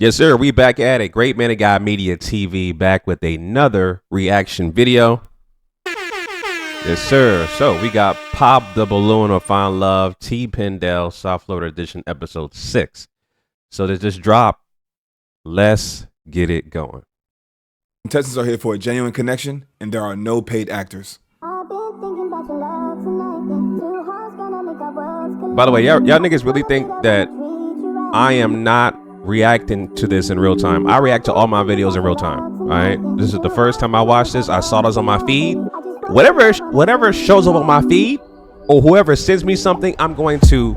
Yes, sir. We back at it. GMOGMediaTV back with another reaction video. Yes, sir. So we got Pop the Balloon or Find Love, TPindell, South Florida edition, episode 6. So to just drop, let's get it going. Contestants are here for a genuine connection, and there are no paid actors. By the way, y'all niggas really think that I am not reacting to this in real time. I react to all my videos in real time. All right, this is the first time I watched this. I saw this on my feed. Whatever shows up on my feed, or whoever sends me something, I'm going to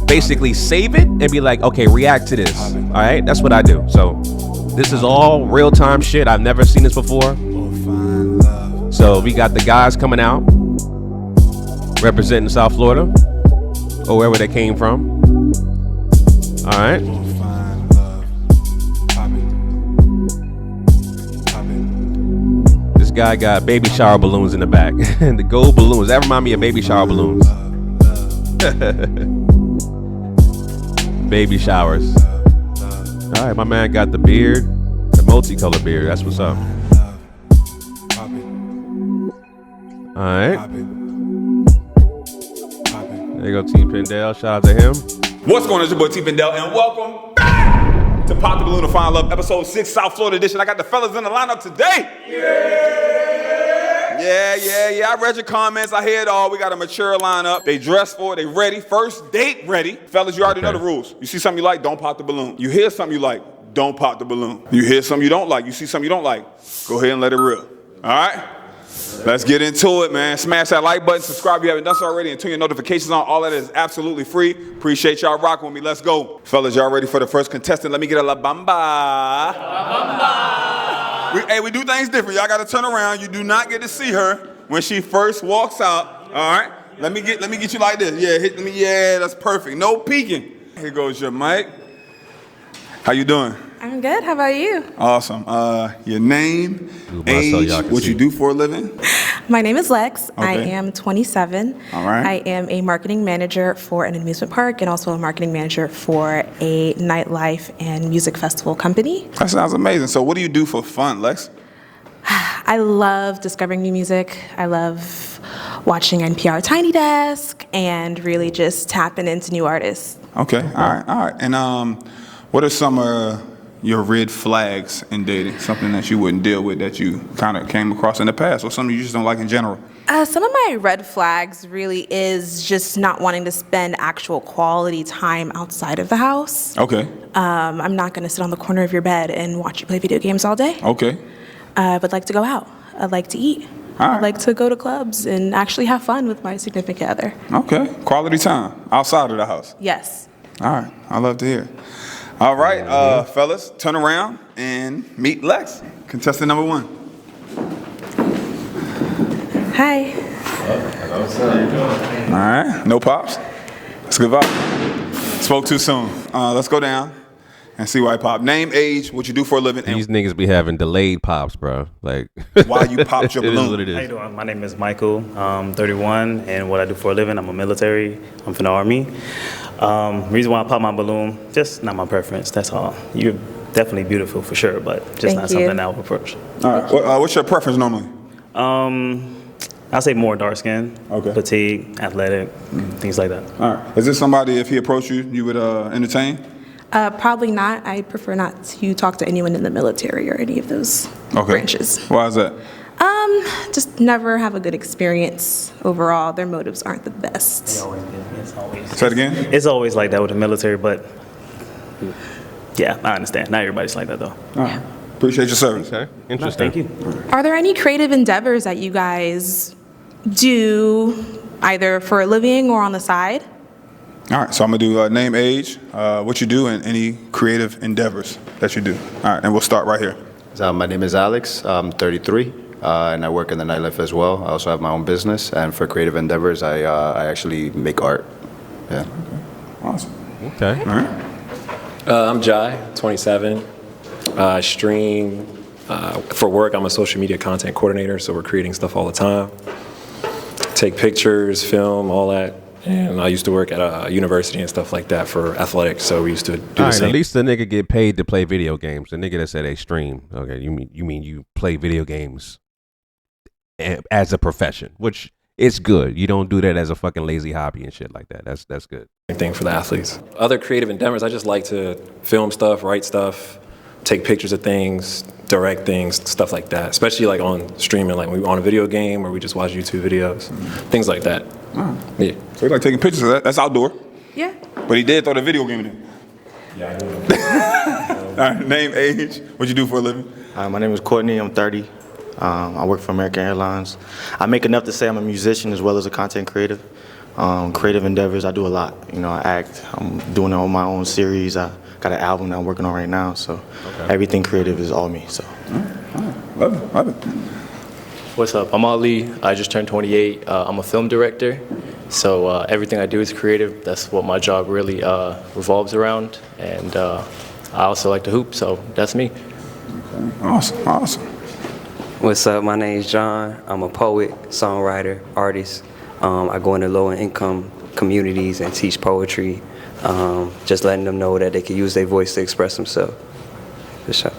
basically save it and be like, okay, react to this. All right, that's what I do. So this is all real time shit. I've never seen this before. So we got the guys coming out representing South Florida or wherever they came from. All right. This guy got baby shower balloons in the back. The gold balloons. That remind me of baby shower balloons. Baby showers. All right, my man got the beard, the multicolored beard. That's what's up. All right. There you go, TPindell. Shout out to him. What's going on? It's your boy TPindell, and welcome back to Pop the Balloon or Find Love, episode 6, South Florida edition. I got the fellas in the lineup today. Yeah. I read your comments. I hear it all. We got a mature lineup. They dressed for it. They ready. First date ready. Fellas, you already know the rules. You see something you like, don't pop the balloon. You hear something you like, don't pop the balloon. You hear something you don't like, you see something you don't like, go ahead and let it rip. All right? Let's get into it, man. Smash that like button, subscribe if you haven't done so already, and turn your notifications on. All that is absolutely free. Appreciate y'all rocking with me. Let's go. Fellas, y'all ready for the first contestant? Let me get a La Bamba. We do things different. Y'all got to turn around. You do not get to see her when she first walks out. All right? Let me get you like this. Yeah, hit me. Yeah, that's perfect. No peeking. Here goes your mic. How you doing? I'm good. How about you? Awesome. Your name, age, what you do for a living? My name is Lex. Okay. I am 27. All right. I am a marketing manager for an amusement park and also a marketing manager for a nightlife and music festival company. That sounds amazing. So what do you do for fun, Lex? I love discovering new music. I love watching NPR Tiny Desk and really just tapping into new artists. Okay. All right. And what are some your red flags in dating? Something that you wouldn't deal with that you kind of came across in the past, or something you just don't like in general? Some of my red flags really is just not wanting to spend actual quality time outside of the house. Okay. I'm not going to sit on the corner of your bed and watch you play video games all day. Okay. I would like to go out. I'd like to eat. All right. I'd like to go to clubs and actually have fun with my significant other. Okay. Quality time outside of the house. Yes. All right. I love to hear it. All right, fellas, turn around and meet Lex, contestant number 1. Hi. Hello, what's up? How you doing? All right, no pops. That's a good vibe. Spoke too soon. Let's go down and see why I pop. Name, age, what you do for a living. These niggas be having delayed pops, bro. Like why you popped your It is balloon. what it is. How you doing? My name is Michael. I'm 31, and what I do for a living, I'm a military. I'm from the Army. Reason why I pop my balloon, just not my preference, that's all. You're definitely beautiful for sure, but just Thank not you. something I would approach. All right, what's your preference normally? I'll say more dark skin, Okay. petite, athletic, things like that. All right, is this somebody, if he approached you, you would entertain? Probably not. I prefer not to talk to anyone in the military or any of those branches. Why is that? Just never have a good experience overall. Their motives aren't the best. It's always, Say it again? it's always like that with the military, but yeah, I understand. Not everybody's like that though. All right, appreciate your service. Okay, No, interesting. thank you. Are there any creative endeavors that you guys do either for a living or on the side? All right, so I'm gonna do name, age, what you do, and any creative endeavors that you do. All right, and we'll start right here. So my name is Alex. I'm 33, and I work in the nightlife as well. I also have my own business, and for creative endeavors, I actually make art. Yeah. Awesome. Okay. All right. I'm Jai, 27. I stream for work. I'm a social media content coordinator, so we're creating stuff all the time. Take pictures, film, all that, and I used to work at a university and stuff like that for athletics. So we used to do the All right, same. at least the nigga get paid to play video games. The nigga that said they stream. Okay, you mean you play video games as a profession, which is good. You don't do that as a fucking lazy hobby and shit like that. That's good. Same thing for the athletes. Other creative endeavors, I just like to film stuff, write stuff, take pictures of things, direct things, stuff like that. Especially like on streaming, like when we're on a video game or we just watch YouTube videos, things like that. Yeah. So you like taking pictures of that? That's outdoor. Yeah. But he did throw the video game in. Yeah, I know. All right, name, age, what you do for a living? My name is Courtney. I'm 30. I work for American Airlines. I make enough to say I'm a musician as well as a content creative. Creative endeavors, I do a lot. You know, I act. I'm doing all my own series. I got an album that I'm working on right now. So everything creative is all me. So. Love it, love it. What's up? I'm Ali. I just turned 28. I'm a film director. So everything I do is creative. That's what my job really revolves around. And I also like to hoop, so that's me. Awesome, awesome. What's up? My name is John. I'm a poet, songwriter, artist. I go into lower income communities and teach poetry, just letting them know that they can use their voice to express themselves. For sure.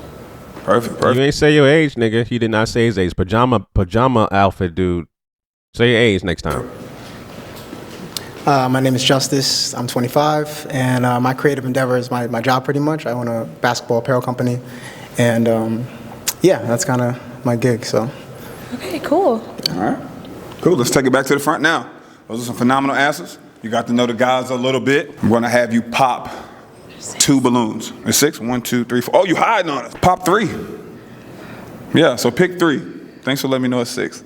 Perfect, You ain't say your age, nigga. He did not say his age. Pajama outfit, dude. Say your age next time. My name is Justice. I'm 25, and my creative endeavor is my job pretty much. I own a basketball apparel company, and yeah, that's kind of my gig. So. Okay, cool. All right. Cool, let's take it back to the front now. Those are some phenomenal answers. You got to know the guys a little bit. I'm gonna have you pop 2 balloons. It's 6, 1, 2, 3, 4. Oh, you hiding on us. Pop 3. Yeah, so pick 3. Thanks for letting me know it's 6.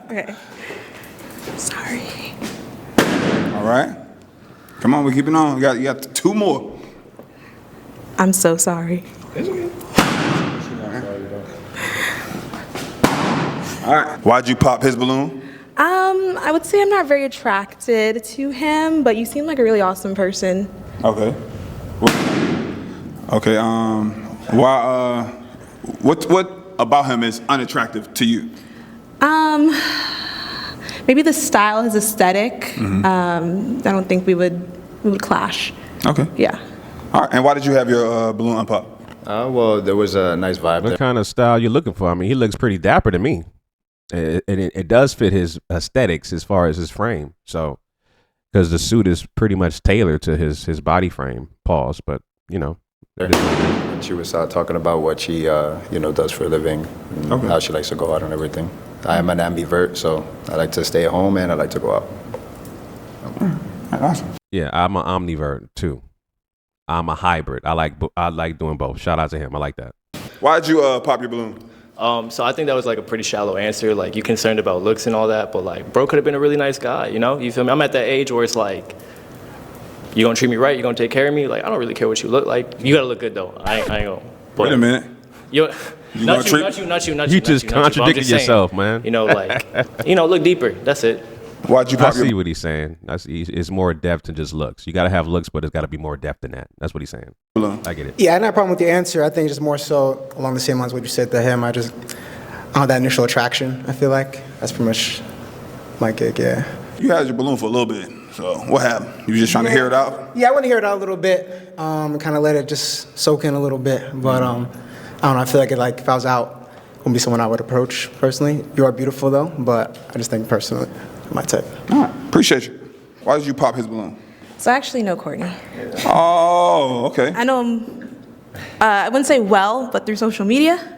Okay. Sorry. All right. Come on, we're keeping on. You got 2 more. I'm so sorry. All right. Why'd you pop his balloon? I would say I'm not very attracted to him, but you seem like a really awesome person. Okay. Okay. Why? What about him is unattractive to you? Maybe the style, his aesthetic. I don't think we would clash. Okay. Yeah. All right. And why did you have your balloon unpop? Well, there was a nice vibe What there. kind of style you looking for? I mean, he looks pretty dapper to me. It does fit his aesthetics as far as his frame. So, because the suit is pretty much tailored to his body frame. Pause. But you know, She was talking about what she does for a living, and how she likes to go out and everything. I am an ambivert, so I like to stay at home and I like to go out. Awesome. yeah, I'm an omnivert too. I'm a hybrid. I like doing both. Shout out to him. I like that. Why'd you pop your balloon? So I think that was like a pretty shallow answer. Like, you concerned about looks and all that, but like, bro could have been a really nice guy, you know? You feel me? I'm at that age where it's like, you gonna treat me right? You gonna take care of me? Like, I don't really care what you look like. You gotta look good though. I ain't gonna. Wait a minute. Not you. You just contradicted yourself, man. You know, like, look deeper. That's it. Why'd you I pop see your what he's saying. It's more depth than just looks. You got to have looks, but it's got to be more depth than that. That's what he's saying. balloon? I get it. Yeah, I had no problem with your answer. I think just more so along the same lines what you said to him. I don't have that initial attraction, I feel like. That's pretty much my gig, yeah. You had your balloon for a little bit. So what happened? You were just trying to hear it out? Yeah, I want to hear it out a little bit, kind of let it just soak in a little bit. But I don't know, I feel like if I was out, it wouldn't be someone I would approach personally. You are beautiful though, but I just think personally, my type. All right. Appreciate you. Why did you pop his balloon? So I actually know Courtney. Oh, okay. I know him, I wouldn't say well, but through social media.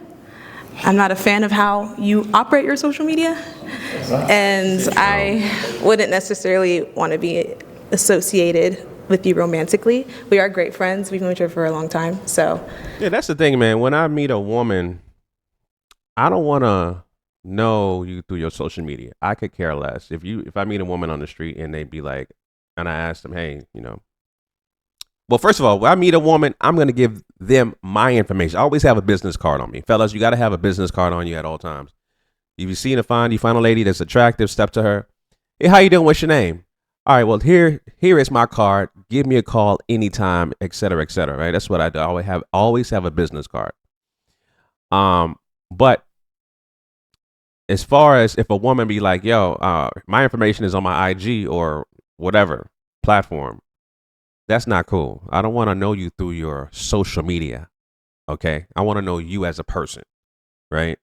I'm not a fan of how you operate your social media. And I wouldn't necessarily want to be associated with you romantically. We are great friends. We've known each other for a long time, so. Yeah, that's the thing, man. When I meet a woman, I don't want to know you through your social media. I could care less. If I meet a woman on the street and they be like, and I ask them, hey, well, first of all, when I meet a woman, I'm going to give them my information. I always have a business card on me. Fellas, you got to have a business card on you at all times. If you see you find a lady that's attractive, step to her. Hey, how you doing? What's your name? All right, well, here is my card. Give me a call anytime, et cetera, right? That's what I do. I always have a business card. But as far as if a woman be like, yo, my information is on my IG or whatever platform, that's not cool. I don't want to know you through your social media. Okay. I want to know you as a person, right?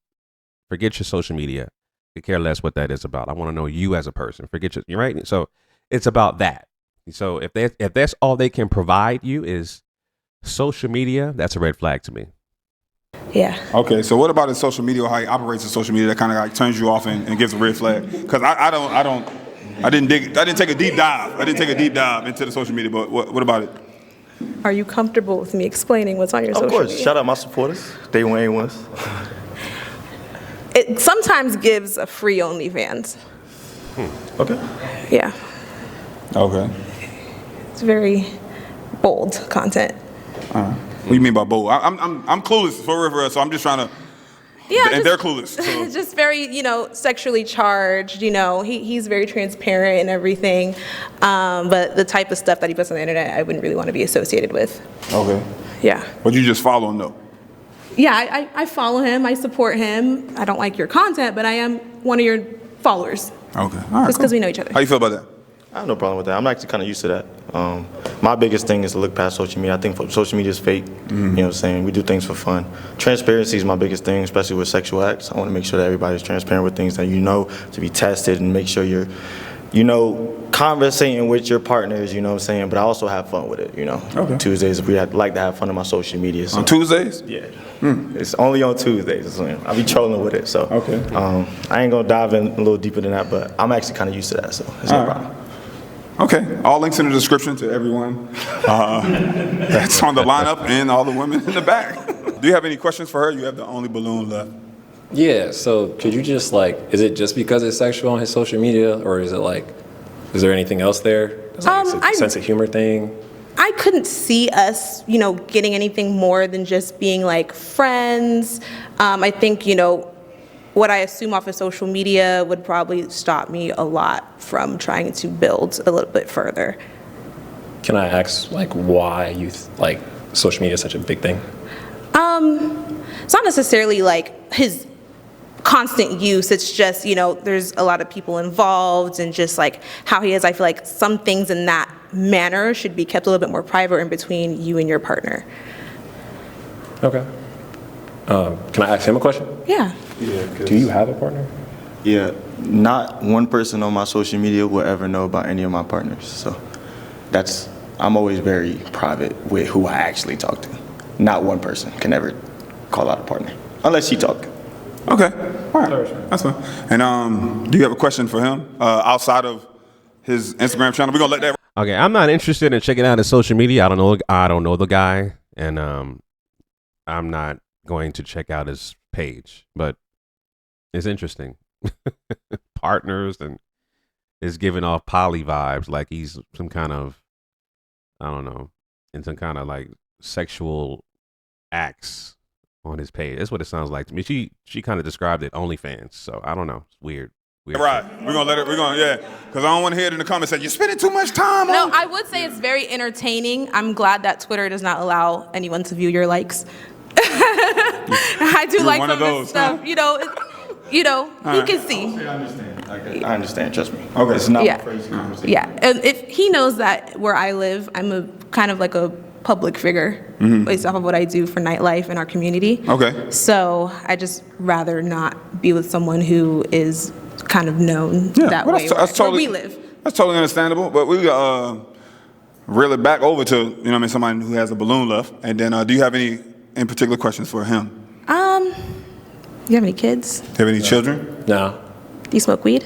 Forget your social media. I care less what that is about. I want to know you as a person. Forget you're right. So it's about that. So if that's all they can provide you is social media, that's a red flag to me. Yeah. Okay, so what about his social media or how he operates in social media that kind of like turns you off and gives a red flag? Because I didn't take a deep dive. I didn't take a deep dive into the social media, but what about it? Are you comfortable with me explaining what's on your social Of course. media? Shout out my supporters. Day one, A1s. It sometimes gives a free OnlyFans. Okay. Yeah. Okay. It's very bold content. What do you mean by bold? I'm clueless for real, so I'm just trying to. Yeah, and they're clueless. So. Just very, sexually charged. He's very transparent and everything. But the type of stuff that he puts on the internet, I wouldn't really want to be associated with. Okay. Yeah. But you just follow him though. Yeah, I follow him. I support him. I don't like your content, but I am one of your followers. Okay. All right. Just because we know each other. How you feel about that? I have no problem with that. I'm actually kind of used to that. My biggest thing is to look past social media. I think social media is fake. You know what I'm saying? We do things for fun. Transparency is my biggest thing, especially with sexual acts. I want to make sure that everybody's transparent with things that to be tested and make sure you're, conversating with your partners, you know what I'm saying? But I also have fun with it, Okay. Tuesdays, like to have fun on my social media. So. On Tuesdays? Yeah. It's only on Tuesdays. I'll be trolling with it. So okay. I ain't going to dive in a little deeper than that, but I'm actually kind of used to that, so it's no problem. Okay, all links in the description to everyone that's on the lineup and all the women in the back. Do you have any questions for her? You have the only balloon left. Yeah, so could you just is it just because it's sexual on his social media, or is it is there anything else there? Is it a sense of humor thing? I couldn't see us, getting anything more than just being friends. I think, what I assume off of social media would probably stop me a lot from trying to build a little bit further. Can I ask why you social media is such a big thing? It's not necessarily his constant use. It's just, there's a lot of people involved and just how he is. I feel like some things in that manner should be kept a little bit more private in between you and your partner. Okay. Can I ask him a question? Yeah. Do you have a partner? Yeah, not one person on my social media will ever know about any of my partners. So I'm always very private with who I actually talk to. Not one person can ever call out a partner, unless she talk. Okay, all right, that's fine. And do you have a question for him outside of his Instagram channel? We're gonna let that. Okay, I'm not interested in checking out his social media. I don't know the guy, and I'm not going to check out his page, but it's interesting. Partners, and is giving off poly vibes, like he's some kind of, I don't know, in some kind of sexual acts on his page. That's what it sounds like to me. She kind of described it OnlyFans, so I don't know. It's weird. Right, we're gonna because I don't want to hear it in the comments say you're spending too much time on. No, I would say it's very entertaining. I'm glad that Twitter does not allow anyone to view your likes. I do like some of this stuff. He can see. I understand. Trust me. Okay, it's not Yeah. a crazy conversation. Yeah, and if he knows that where I live, I'm a kind of a public figure based off of what I do for nightlife in our community. Okay. So I just rather not be with someone who is kind of known that way where we live. That's totally understandable. But we reel it back over to somebody who has a balloon left. And then do you have any in particular questions for him? Do you have any kids? Do you have any children? No. Do you smoke weed?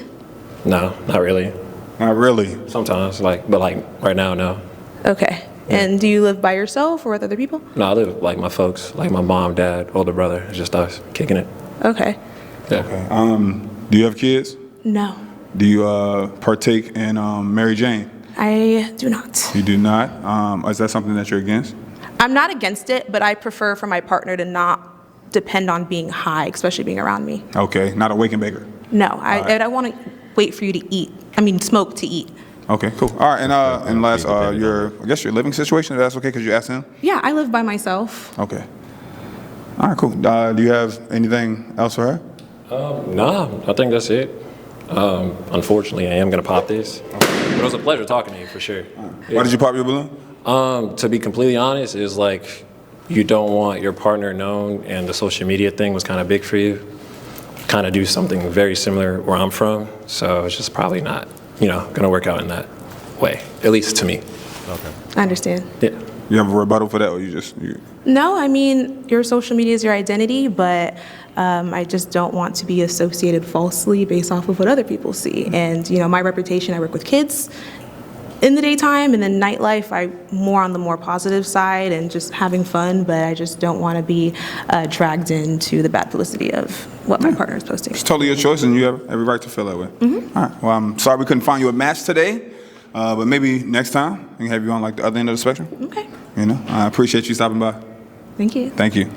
No, not really. Not really. Sometimes, but right now, no. Okay. And do you live by yourself or with other people? No, I live with my folks, my mom, dad, older brother. It's just us kicking it. Okay. Yeah. Okay. Do you have kids? No. Do you partake in Mary Jane? I do not. You do not? Is that something that you're against? I'm not against it, but I prefer for my partner to not depend on being high, especially being around me. Okay, not a wake and baker. No, I want to wait for you to smoke to eat. Okay, cool. All right, and last, your living situation, if that's okay, because you asked him? Yeah, I live by myself. Okay. All right, cool. Do you have anything else for her? Nah, I think that's it. Unfortunately, I am gonna pop this. But it was a pleasure talking to you for sure. Why did you pop your balloon? To be completely honest, is like you don't want your partner known, and the social media thing was kind of big for you. Kind of do something very similar where I'm from, so it's just probably not, gonna work out in that way, at least to me. Okay. I understand. Yeah. You have a rebuttal for that, or you just? No, I mean, your social media is your identity, but I just don't want to be associated falsely based off of what other people see. And, my reputation, I work with kids in the daytime, and then nightlife, I'm more on the more positive side and just having fun, but I just don't want to be dragged into the bad publicity of what my partner is posting. It's totally your choice, and you have every right to feel that way. All right. Well, I'm sorry we couldn't find you a match today, but maybe next time we can have you on like the other end of the spectrum. Okay. I appreciate you stopping by. Thank you. Thank you.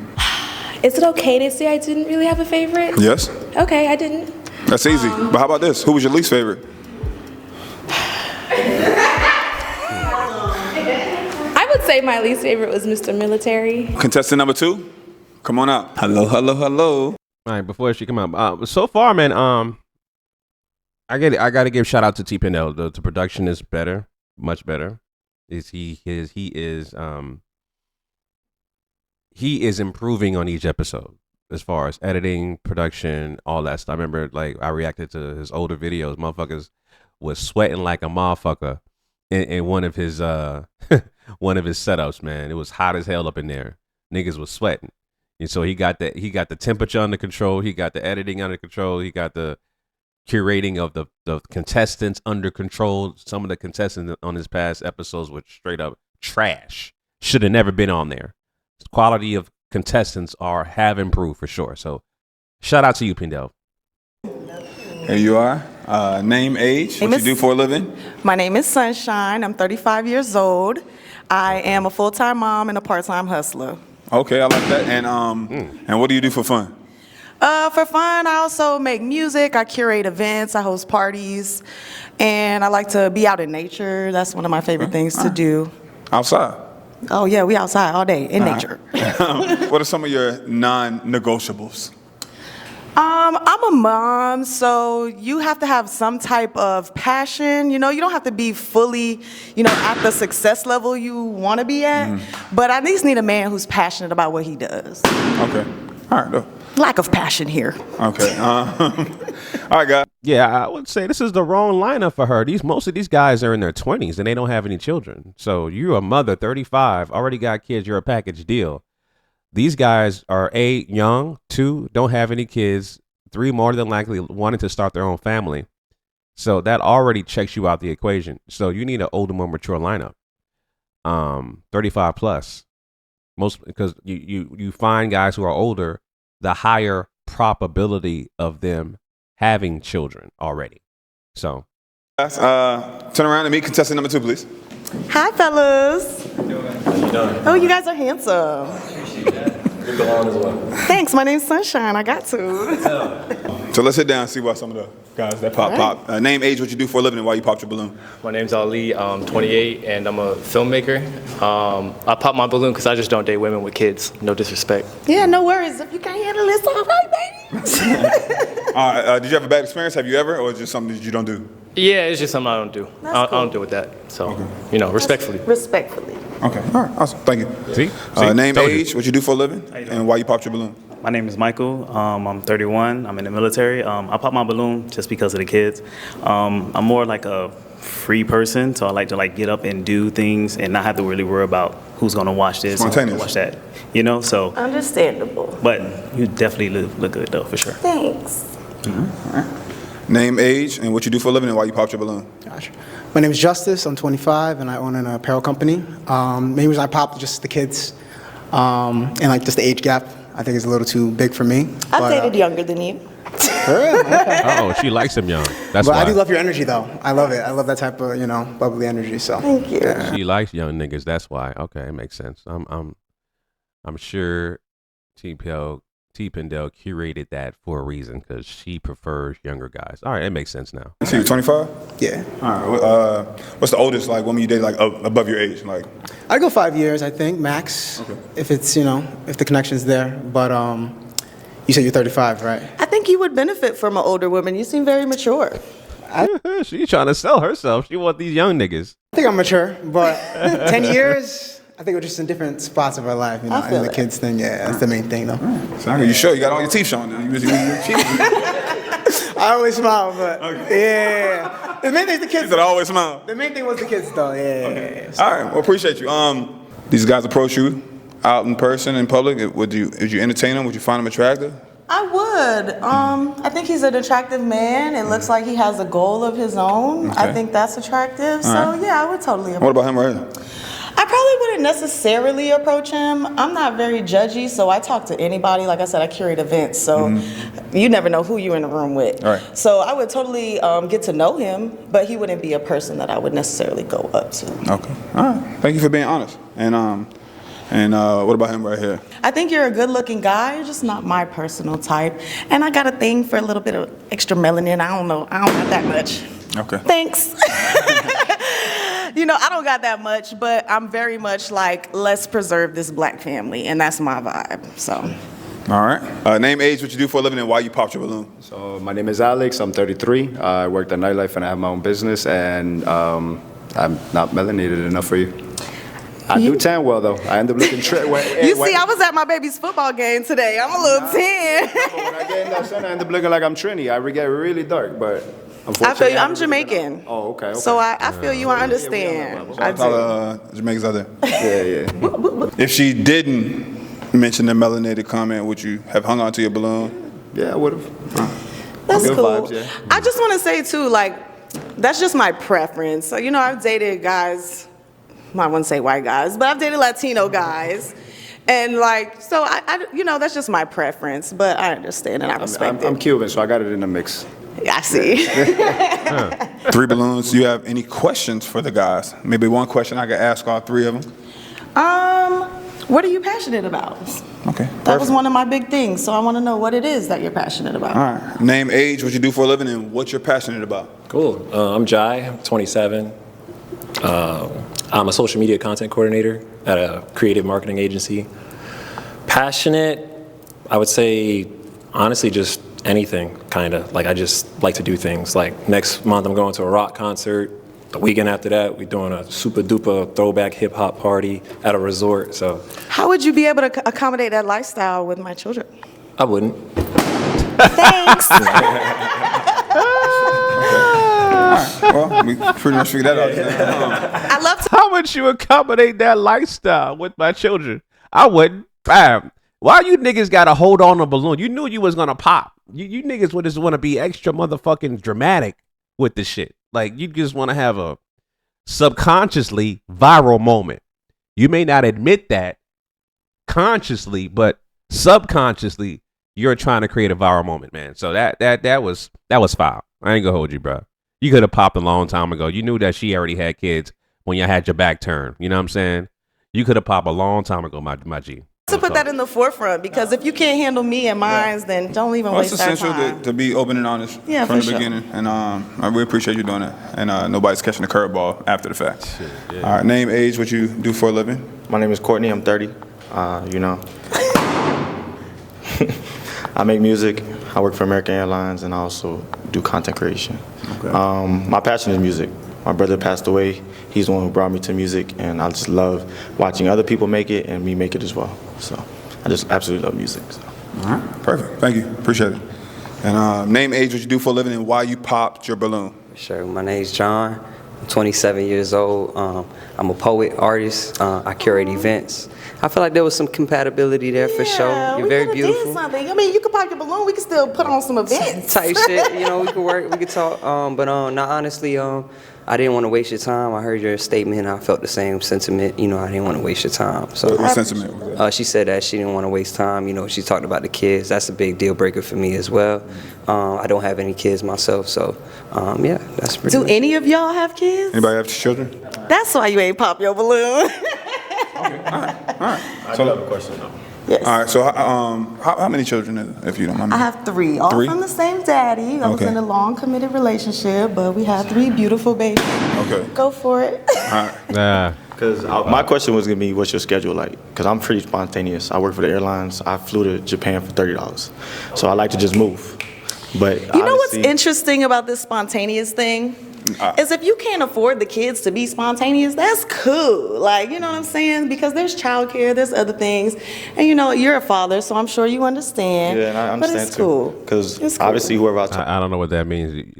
Is it okay to say I didn't really have a favorite? Yes. Okay, I didn't. That's easy. But how about this? Who was your least favorite? I would say my least favorite was Mr. Military. Contestant number 2, come on out. Hello, hello, hello. All right, before she come out, so far, man, I got to give shout out to TPindell. The production is better, much better. He is improving on each episode as far as editing, production, all that stuff. I remember, like, I reacted to his older videos. Motherfuckers was sweating like a motherfucker in one of his one of his setups, man. It was hot as hell up in there. Niggas was sweating. And so he got the temperature under control, he got the editing under control, he got the curating of the contestants under control. Some of the contestants on his past episodes were straight up trash. Should have never been on there. The quality of contestants have improved for sure. So shout out to you, Pindell. Here you are. Name, age, what you do for a living? My name is Sunshine. I'm 35 years old. I am a full-time mom and a part-time hustler. Okay, I like that. And what do you do for fun? For fun, I also make music. I curate events. I host parties. And I like to be out in nature. That's one of my favorite things to do. Outside? Oh, yeah, we outside all day in nature. What are some of your non-negotiables? I'm a mom, so you have to have some type of passion. You don't have to be fully, at the success level you want to be at. But I at least need a man who's passionate about what he does. Okay. All right, though. Lack of passion here. Okay. All right, guys. Yeah, I would say this is the wrong lineup for her. Most of these guys are in their 20s and they don't have any children. So you're a mother, 35, already got kids. You're a package deal. These guys are A, young, 2, don't have any kids, 3, more than likely wanting to start their own family. So that already checks you out the equation. So you need an older, more mature lineup. 35 plus. Most because you find guys who are older, the higher probability of them having children already. So Guys, turn around and meet contestant number 2, please. Hi, fellas. How you doing? Oh, you guys are handsome. You go on as well. Thanks. My name's Sunshine. I got to. So let's sit down and see what some of the guys that pop. Name, age, what you do for a living, and why you popped your balloon. My name's Ali. I'm 28, and I'm a filmmaker. I pop my balloon because I just don't date women with kids. No disrespect. Yeah, no worries. If you can't handle this, all right, baby. All right, did you have a bad experience? Have you ever, or is it just something that you don't do? Yeah, it's just something I don't do. I don't deal with that. So, respectfully. Respectfully. Okay. All right. Awesome. Thank you. See? Name, age, what you do for a living, and why you popped your balloon. My name is Michael. I'm 31. I'm in the military. I pop my balloon just because of the kids. I'm more like a free person, so I like to get up and do things and not have to really worry about who's gonna watch this, who's gonna watch that. So. Understandable. But you definitely look good though, for sure. Thanks. All right. Name, age, and what you do for a living, and why you popped your balloon. Gotcha. My name is Justice. I'm 25, and I own an apparel company. Main reason I popped just the kids, and just the age gap. I think it's a little too big for me. I've dated younger than you. Oh, she likes him young. That's why. I do love your energy, though. I love it. I love that type of bubbly energy. So thank you. Yeah. She likes young niggas. That's why. Okay, it makes sense. I'm sure TPindell curated that for a reason because she prefers younger guys. All right, it makes sense now. So you're 25? Yeah. All right. What's the oldest woman you date above your age? I go 5 years, I think, max. Okay. If it's if the connection's there. But You said you're 35, right? I think you would benefit from an older woman. You seem very mature. She's trying to sell herself. She want these young niggas. I think I'm mature, but 10 years, I think we're just in different spots of our life, you know, I feel and the it. kids thing, yeah, that's the main thing, though. You sure? You got all your teeth showing now. You I always smile, but yeah. The main thing is the kids. said I always smile. The main thing was the kids, though, yeah. All right, well, appreciate you. These guys approach you out in person, in public. Would you entertain them? Would you find them attractive? I would. I think he's an attractive man. It looks like he has a goal of his own. I Okay. think that's attractive. All So right. yeah, I would totally What approach. about him right here? I probably wouldn't necessarily approach him. I'm not very judgy, so I talk to anybody. Like I said, I curate events, so you never know who you're in the room with. All right. So I would totally get to know him, but he wouldn't be a person that I would necessarily go up to. Okay. All right. Thank you for being honest. And what about him right here? I think you're a good-looking guy. You're just not my personal type. And I got a thing for a little bit of extra melanin. I don't know. I don't have that much. Okay. Thanks. You know, I don't got that much, but I'm very much like, let's preserve this black family, and that's my vibe. So. All right. Name, age, what you do for a living, and why you popped your balloon. So my name is Alex. I'm 33. I worked at nightlife and I have my own business, and I'm not melanated enough for you. I do tan well though. I end up looking You see, I was at my baby's football game today. I'm a little tan. When I get in that sun, I end up looking like I'm Trini. I get really dark, but unfortunately, I feel you. I'm Jamaican. Oh, okay. So I feel you. I understand. I do. Jamaicans out there. Yeah. If she didn't mention the melanated comment, would you have hung on to your balloon? Yeah, I would have. That's Good cool. vibes, yeah. I just want to say too, like, that's just my preference. So, you know, I've dated guys, I wouldn't say white guys, but I've dated Latino guys. And like, so I you know, that's just my preference, but I understand and I respect I'm it. Cuban, so I got it in the mix. I see. 3 balloons. Do you have any questions for the guys? Maybe one question I could ask all 3 of them. What are you passionate about? Okay. That was one of my big things, so I want to know what it is that you're passionate about. All right. Name, age, what you do for a living, and what you're passionate about. Cool. I'm Jai. I'm 27. I'm a social media content coordinator at a creative marketing agency. Passionate, I would say, honestly, just anything, kind of. Like, I just like to do things. Like, next month, I'm going to a rock concert. The weekend after that, we're doing a super duper throwback hip hop party at a resort. So How would you be able to accommodate that lifestyle with my children? I wouldn't. Thanks. Well, we pretty much figured that out. I love to. How would you accommodate that lifestyle with my children? I wouldn't. Bam. Why you niggas gotta hold on to a balloon? You knew you was gonna pop. You niggas would just want to be extra motherfucking dramatic with the shit. Like, you just want to have a subconsciously viral moment. You may not admit that consciously, but subconsciously, you're trying to create a viral moment, man. So that was foul. I ain't gonna hold you, bro. You could have popped a long time ago. You knew that she already had kids when you had your back turned. You know what I'm saying? You could have popped a long time ago, my G. To put that in the forefront, because if you can't handle me and mine, then don't even waste It's our essential time. to be open and honest Yeah, from for the sure. beginning. And I really appreciate you doing that. And nobody's catching the curveball after the fact. All right, name, age, what you do for a living. My name is Courtney. I'm 30. You know, I make music. I work for American Airlines, and I also do content creation. Okay. My passion is music. My brother passed away. He's the one who brought me to music, and I just love watching other people make it and me make it as well. So I just absolutely love music. So. All right, perfect. Thank you. Appreciate it. And name, age, what you do for a living, and why you popped your balloon. Sure. My name's John. I'm 27 years old. I'm a poet, artist. I curate events. I feel like there was some compatibility there for sure. You're very beautiful. Did something. I mean, you could pop your balloon. We could still put on some events. Type shit. You know, we could work. We could talk. But no, honestly, I didn't want to waste your time. I heard your statement, and I felt the same sentiment. You know, I didn't want to waste your time. So What sentiment was that? she said that she didn't want to waste time. You know, she talked about the kids. That's a big deal breaker for me as well. I don't have any kids myself, so yeah, that's pretty Do much any of y'all have kids? Anybody have children? That's why you ain't pop your balloon. All right. I do have a question though. Yes. All right. So how many children, if you don't mind me? I have 3, all 3? from the same daddy. I was Okay. in a long committed relationship, but we have 3 beautiful babies. Okay. Go for it. All right. Nah. Because my question was gonna be, what's your schedule like? Because I'm pretty spontaneous. I work for the airlines. I flew to Japan for $30, so I like to just move. But you know what's interesting about this spontaneous thing? Is if you can't afford the kids to be spontaneous, that's cool. Like, you know what I'm saying? Because there's childcare, there's other things. And you know, you're a father, so I'm sure you understand. Yeah, and I understand but it's cool. Because obviously whoever I don't know what that means.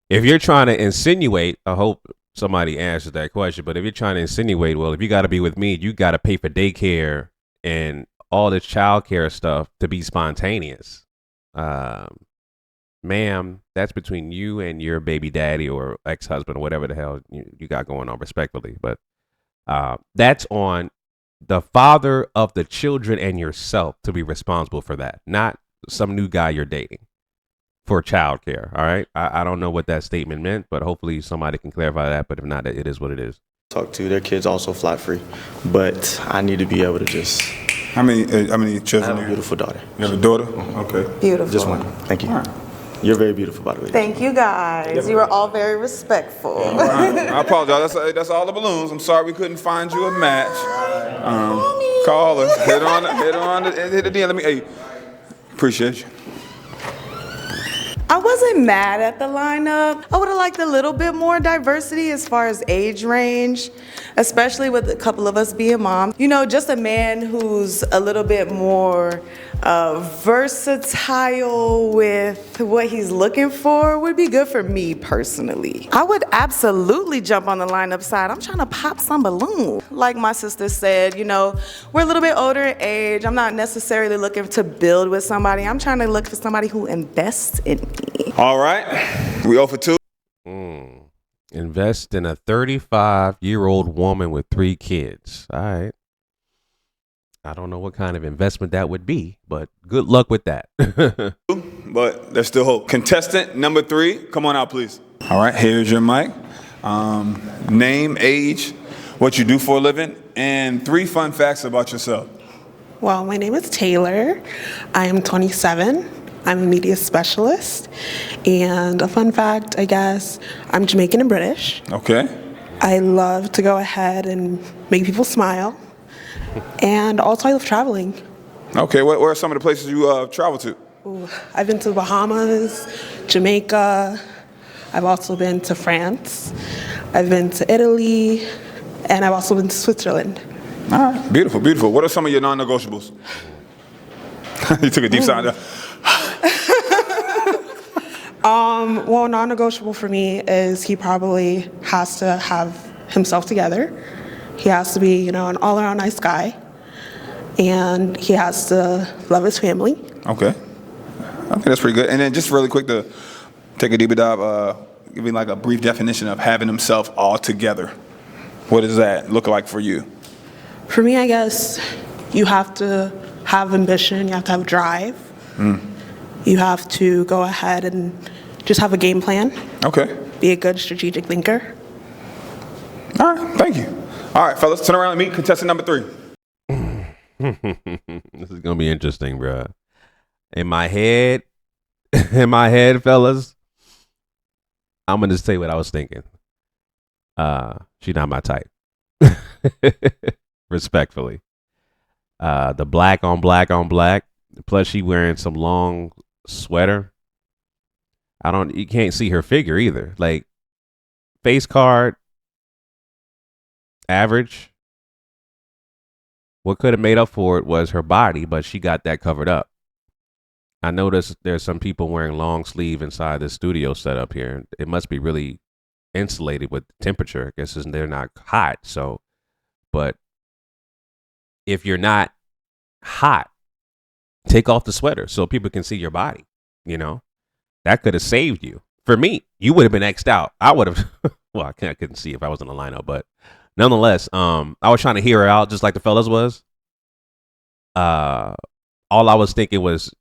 If you're trying to insinuate, I hope somebody answers that question. But if you're trying to insinuate, well, if you got to be with me, you got to pay for daycare and all this childcare stuff to be spontaneous. Ma'am, that's between you and your baby daddy or ex-husband or whatever the hell you got going on, respectfully. But that's on the father of the children and yourself to be responsible for that, not some new guy you're dating for childcare. All right. I don't know what that statement meant, but hopefully somebody can clarify that. But if not, it is what it is. Talk to their kids also flat free, but I need to be able to just. How many children? I have a beautiful daughter. You have a daughter? Okay. Beautiful. Just one. Thank you. All right. You're very beautiful, by the way. Thank you, guys. You were all very respectful. I apologize. That's all the balloons. I'm sorry we couldn't find you a match. Call her. Hit the DM. Let me. Hey, appreciate you. I wasn't mad at the lineup. I would have liked a little bit more diversity as far as age range, especially with a couple of us being moms. You know, just a man who's a little bit more versatile with what he's looking for would be good for me personally. I would absolutely jump on the lineup side. I'm trying to pop some balloon. Like my sister said, you know, we're a little bit older in age. I'm not necessarily looking to build with somebody. I'm trying to look for somebody who invests in me. All right. We 0 for 2. Invest in a 35-year-old woman with 3 kids. All right. I don't know what kind of investment that would be, but good luck with that. But there's still hope. Contestant number 3, come on out, please. All right, here's your mic. Name, age, what you do for a living, and 3 fun facts about yourself. Well, my name is Taylor. I am 27. I'm a media specialist. And a fun fact, I guess, I'm Jamaican and British. Okay. I love to go ahead and make people smile. And also I love traveling. Okay, where are some of the places you travel to? Ooh, I've been to the Bahamas, Jamaica. I've also been to France. I've been to Italy. And I've also been to Switzerland. All right, beautiful, beautiful. What are some of your non-negotiables? You took a deep sigh there. Well, non-negotiable for me is he probably has to have himself together. He has to be, you know, an all-around nice guy. And he has to love his family. Okay, that's pretty good. And then just really quick to take a deeper dive, give me like a brief definition of having himself all together. What does that look like for you? For me, I guess you have to have ambition. You have to have drive. You have to go ahead and just have a game plan. Okay. Be a good strategic thinker. All right, thank you. All right, fellas, turn around and meet contestant number 3. This is gonna be interesting, bro. In my head, fellas, I'm gonna say what I was thinking. She's not my type. Respectfully. The black on black on black. Plus, she wearing some long sweater. You can't see her figure either. Like, face card, average. What could have made up for it was her body, but she got that covered up. I noticed there's some people wearing long sleeve inside the studio setup here. It must be really insulated with temperature. I guess they're not hot. So, but if you're not hot, take off the sweater so people can see your body. You know, that could have saved you. For me, you would have been X'd out. I would have. Well, I couldn't see if I was in the lineup, but nonetheless, I was trying to hear her out just like the fellas was. All I was thinking was,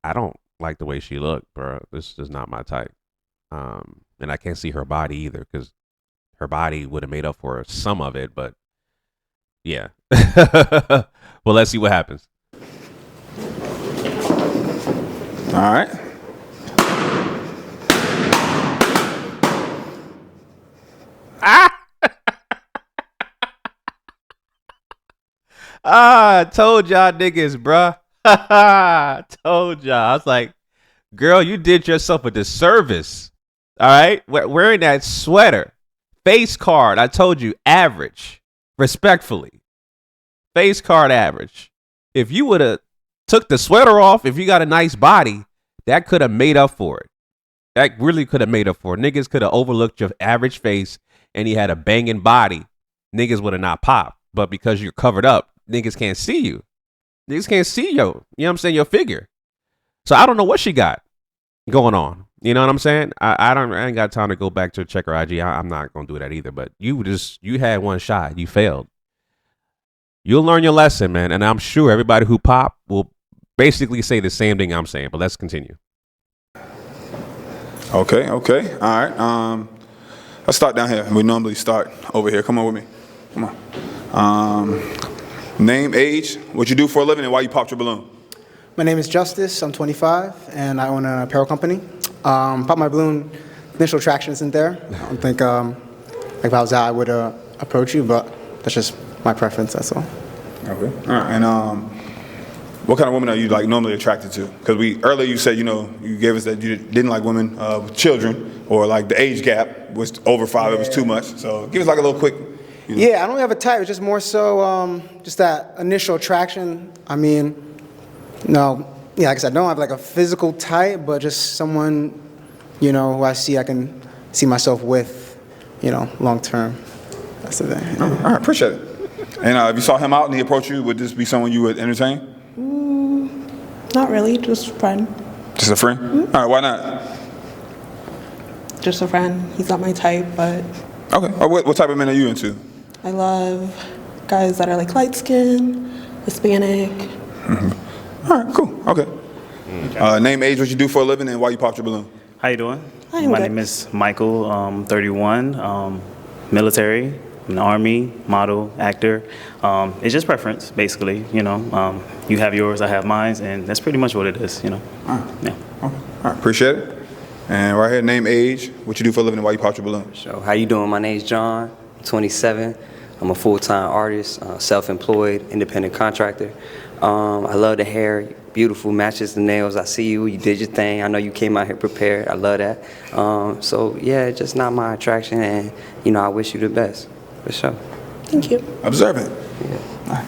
I don't like the way she looked, bro. This is not my type. And I can't see her body either because her body would have made up for some of it, but yeah. Well, let's see what happens. All right. I told y'all niggas, bruh. Told y'all. I was like, girl, you did yourself a disservice. All right? Wearing that sweater. Face card, I told you, average. Respectfully. Face card average. If you would have took the sweater off, if you got a nice body, that could have made up for it. That really could have made up for it. Niggas could have overlooked your average face and he had a banging body. Niggas would have not popped. But because you're covered up, niggas can't see you. Niggas can't see you know what I'm saying, your figure. So I don't know what she got going on. You know what I'm saying? I ain't got time to go back to check her IG. I'm not gonna do that either. But you had one shot. You failed. You'll learn your lesson, man. And I'm sure everybody who popped will basically say the same thing I'm saying. But let's continue. Okay. All right. Let's start down here. We normally start over here. Come on with me. Come on. Name, age, what you do for a living, and why you popped your balloon. My name is Justice. I'm 25, and I own an apparel company. Pop my balloon. Initial attraction isn't there. I don't think like if I was out, I would approach you, but that's just my preference. That's all. Okay. All right. And what kind of women are you like normally attracted to? Because earlier you said you gave us that you didn't like women with children, or like the age gap was over 5. It was too much. So give us like a little quick. Yeah, I don't have a type. It's just more so just that initial attraction. I mean, no, yeah, like I said, I don't have like a physical type, but just someone, who I can see myself with, long term. That's the thing. All right, appreciate it. And if you saw him out and he approached you, would this be someone you would entertain? Not really, just a friend. Just a friend? Mm-hmm. All right, why not? Just a friend. He's not my type, but... Okay, what type of men are you into? I love guys that are like light skin, Hispanic. Mm-hmm. All right, cool, okay. Name, age, what you do for a living, and why you popped your balloon. How you doing? Hi, My name is Michael, 31, military, in the Army, model, actor. It's just preference, basically, you have yours, I have mine, and that's pretty much what it is, All right. Yeah. Okay. All right, appreciate it. And right here, name, age, what you do for a living, and why you popped your balloon. So, how you doing? My name's John, 27. I'm a full-time artist, self-employed, independent contractor. I love the hair, beautiful, matches the nails. I see you did your thing. I know you came out here prepared. I love that. So, yeah, just not my attraction, and, I wish you the best, for sure. Thank you. Observant. Yeah.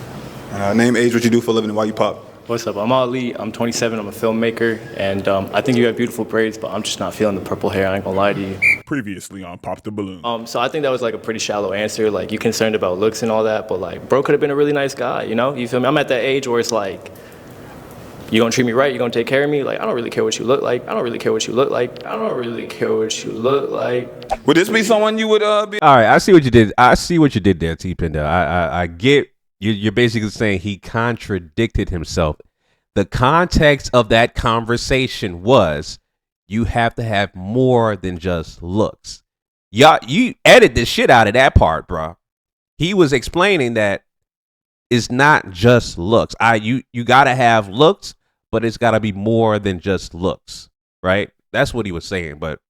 All right. Name, age, what you do for a living, and why you pop. What's up? I'm Ali. I'm 27. I'm a filmmaker, and I think you have beautiful braids, but I'm just not feeling the purple hair. I ain't gonna lie to you. Previously on Pop the Balloon. So I think that was like a pretty shallow answer. Like, you concerned about looks and all that, but like, bro could have been a really nice guy. You feel me? I'm at that age where it's like, you gonna treat me right? You gonna take care of me? Like, I don't really care what you look like. I don't really care what you look like. I don't really care what you look like. Would this be someone you would be? All right, I see what you did. I see what you did there, TPindell. I get you're basically saying he contradicted himself. The context of that conversation was you have to have more than just looks. Y'all, you edit the shit out of that part, bro. He was explaining that it's not just looks. You got to have looks, but it's got to be more than just looks, right? That's what he was saying, but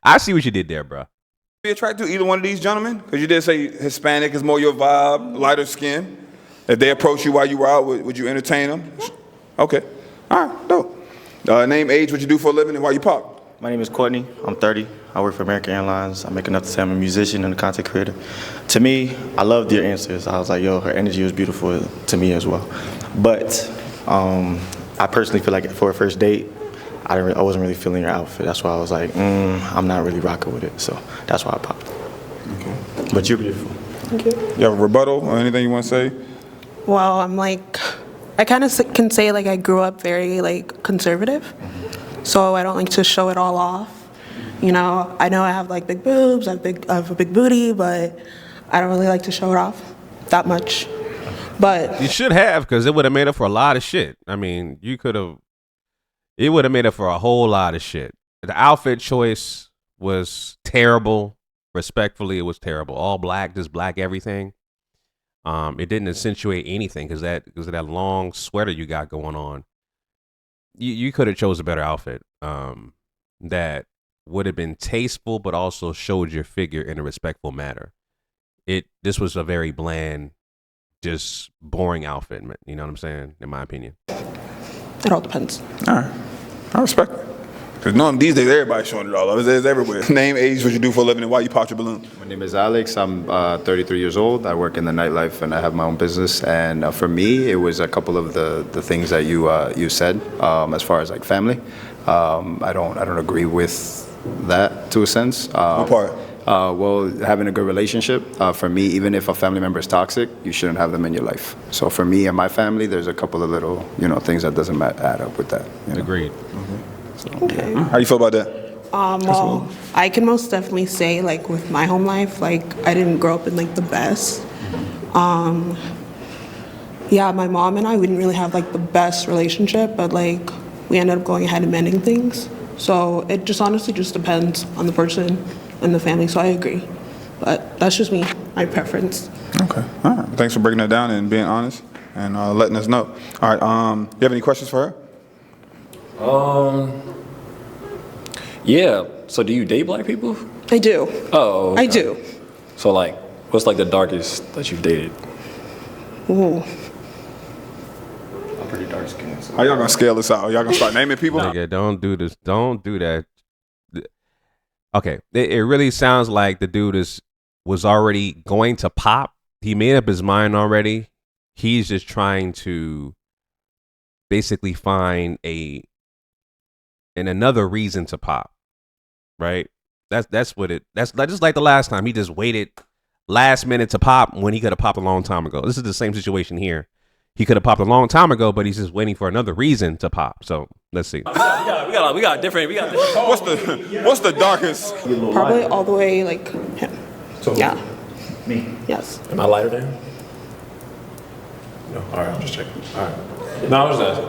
I see what you did there, bro. Be attracted to either one of these gentlemen? Because you did say Hispanic is more your vibe, lighter skin. If they approach you while you were out, would you entertain them? Okay. All right, dope. Name, age, what you do for a living, and why you pop. My name is Courtney. I'm 30. I work for American Airlines. I make enough to say I'm a musician and a content creator. To me, I loved your answers. I was like, yo, her energy was beautiful to me as well. But I personally feel like for a first date, I wasn't really feeling your outfit. That's why I was like, I'm not really rocking with it. So that's why I popped. Okay. But you're beautiful. Thank you. You have a rebuttal or anything you want to say? Well, I kind of can say like I grew up very like conservative, so I don't like to show it all off. I know I have like big boobs, I have a big booty, but I don't really like to show it off that much. But you should have, because it would have made up for a lot of shit. I mean, it would have made up for a whole lot of shit. The outfit choice was terrible. Respectfully, it was terrible. All black, just black everything. It didn't accentuate anything because of that long sweater you got going on. You could have chose a better outfit that would have been tasteful, but also showed your figure in a respectful manner. This was a very bland just boring outfit. You know what I'm saying? In my opinion. It all depends. All right. I respect it. Because these days, everybody's showing it all. It's everywhere. Name, age, what you do for a living, and why you pop your balloon. My name is Alex. I'm 33 years old. I work in the nightlife, and I have my own business. And for me, it was a couple of the things that you said as far as like family. I don't agree with that to a sense. What part? Well, having a good relationship, for me, even if a family member is toxic, you shouldn't have them in your life. So for me and my family, there's a couple of little, things that doesn't add up with that. Agreed. Okay. How you feel about that? Well, I can most definitely say, like, with my home life, like, I didn't grow up in, like, the best. Yeah, my mom and I, we didn't really have, like, the best relationship, but, like, we ended up going ahead and mending things. So it just honestly just depends on the person and the family, so I agree. But that's just me, my preference. Okay. All right. Thanks for breaking that down and being honest and letting us know. All right. You have any questions for her? Yeah. So do you date black people? I do. Oh. Okay. I do. So like, what's like the darkest that you've dated? Ooh. I'm pretty dark skinned. So. How y'all gonna scale this out? Are y'all gonna start naming people? Nigga, don't do this. Don't do that. Okay, it really sounds like the dude was already going to pop. He made up his mind already. He's just trying to basically find another reason to pop, right? That's what it. That's just like the last time. He just waited last minute to pop when he could have popped a long time ago. This is the same situation here. He could have popped a long time ago, but he's just waiting for another reason to pop. So let's see. We got different. What's the darkest? Probably all the way, like, him. So Yeah. me. Yes. Am I lighter than him? No. All right. I'm just checking. All right. No, I was just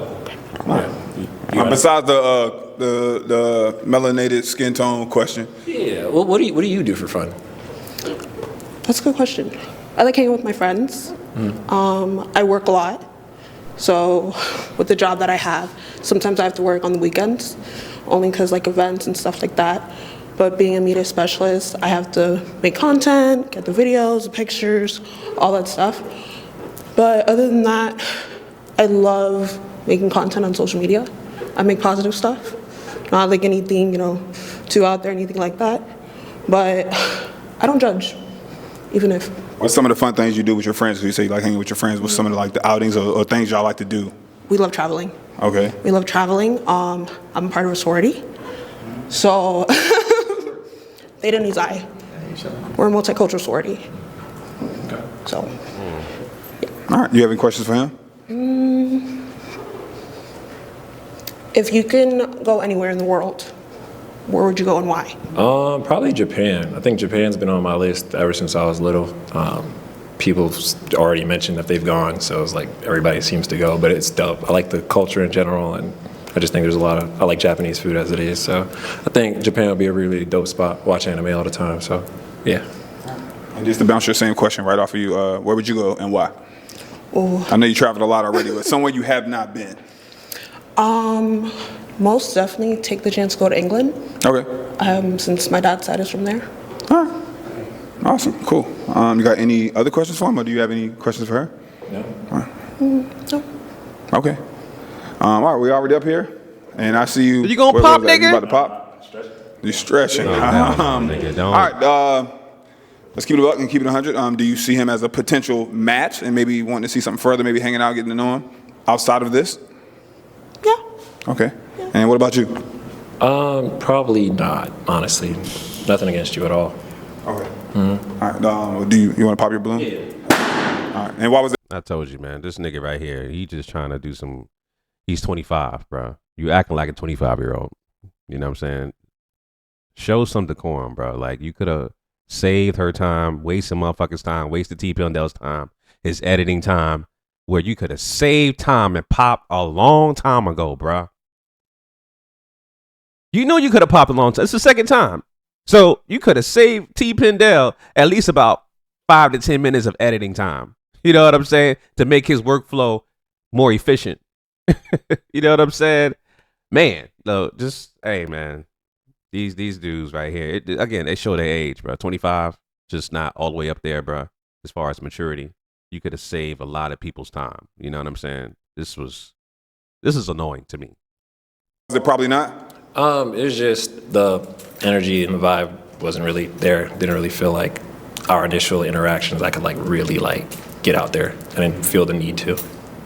asking. Yeah. Besides the melanated skin tone question. Yeah. Well, what do you do for fun? That's a good question. I like hanging with my friends. I work a lot. So with the job that I have, sometimes I have to work on the weekends, only because like events and stuff like that. But being a media specialist, I have to make content, get the videos, the pictures, all that stuff. But other than that, I love making content on social media. I make positive stuff, not like anything, too out there, anything like that. But I don't judge, even if. What's some of the fun things you do with your friends? You say you like hanging with your friends. What's some of the outings or things y'all like to do? We love traveling. Okay. We love traveling. I'm part of a sorority. So, Theta Nu Xi. We're a multicultural sorority. Okay. So. Yeah. All right. You have any questions for him? If you can go anywhere in the world, where would you go and why? Probably Japan. I think Japan's been on my list ever since I was little. People already mentioned that they've gone, so it's like everybody seems to go, but it's dope. I like the culture in general, and I just think there's I like Japanese food as it is, so I think Japan would be a really dope spot. Watch anime all the time, so yeah. And just to bounce your same question right off of you, where would you go and why? Ooh. I know you traveled a lot already, but somewhere you have not been. Most definitely take the chance to go to England. Okay. Since my dad's side is from there. All right. Awesome. Cool. You got any other questions for him, or do you have any questions for her? No. All right. No. Okay. All right. We already up here, and I see you. You gonna pop, nigga? You about to pop? You stretching. Nigga, don't. All right. Let's keep it up and keep it 100. Do you see him as a potential match, and maybe wanting to see something further, maybe hanging out, getting to know him outside of this? Yeah. Okay. And what about you? Probably not, honestly. Nothing against you at all. Okay. Mm-hmm. All right. Do you want to pop your balloon? Yeah. All right. And why was it? I told you, man. This nigga right here, he just trying to do some. He's 25, bro. You acting like a 25-year-old. You know what I'm saying? Show some decorum, bro. Like, you could have saved her time, wasted motherfuckers' time, wasted TPindell's time, his editing time, where you could have saved time and popped a long time ago, bro. You know you could have popped a long time. It's the second time. So you could have saved TPindell at least about 5 to 10 minutes of editing time. You know what I'm saying? To make his workflow more efficient. You know what I'm saying? Man, look, just, hey, man. These dudes right here, again, they show their age, bro. 25, just not all the way up there, bro, as far as maturity. You could have saved a lot of people's time. You know what I'm saying? This is annoying to me. Is it probably not? It's just the energy and the vibe wasn't really there. Didn't really feel like our initial interactions. I could like really like get out there. I didn't feel the need to.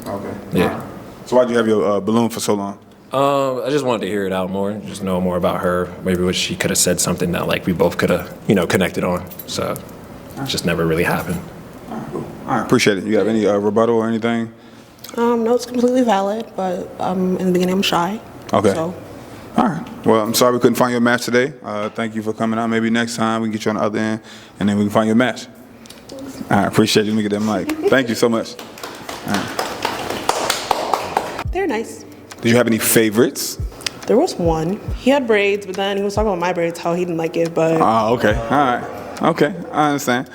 Okay. Yeah. So why'd you have your balloon for so long? I just wanted to hear it out more, just know more about her. Maybe what she could have said something that like we both could have, connected on. So it just never really happened. All right, appreciate it. You have any rebuttal or anything? No, it's completely valid, but in the beginning I'm shy. Okay. So. All right. Well, I'm sorry we couldn't find your match today. Thank you for coming out. Maybe next time we can get you on the other end, and then we can find your match. All right, appreciate you. Let me get that mic. Thank you so much. All right. They're nice. Do you have any favorites? There was one. He had braids, but then he was talking about my braids, how he didn't like it, but... Oh, okay. All right. Okay, I understand.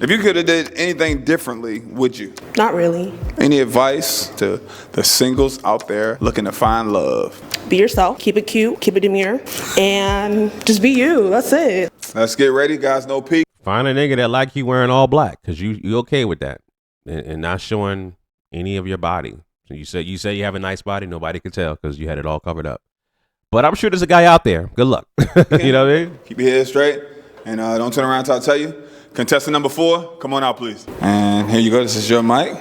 If you could have did anything differently, would you? Not really. Any advice to the singles out there looking to find love? Be yourself, keep it cute, keep it demure, and just be you. That's it. Let's get ready, guys. No peek. Find a nigga that like you wearing all black, because you okay with that, and not showing any of your body. So you say you have a nice body, nobody can tell because you had it all covered up. But I'm sure there's a guy out there. Good luck. You know what I mean? Keep your head straight, and don't turn around until I tell you. Contestant number 4, come on out, please. And here you go. This is your mic.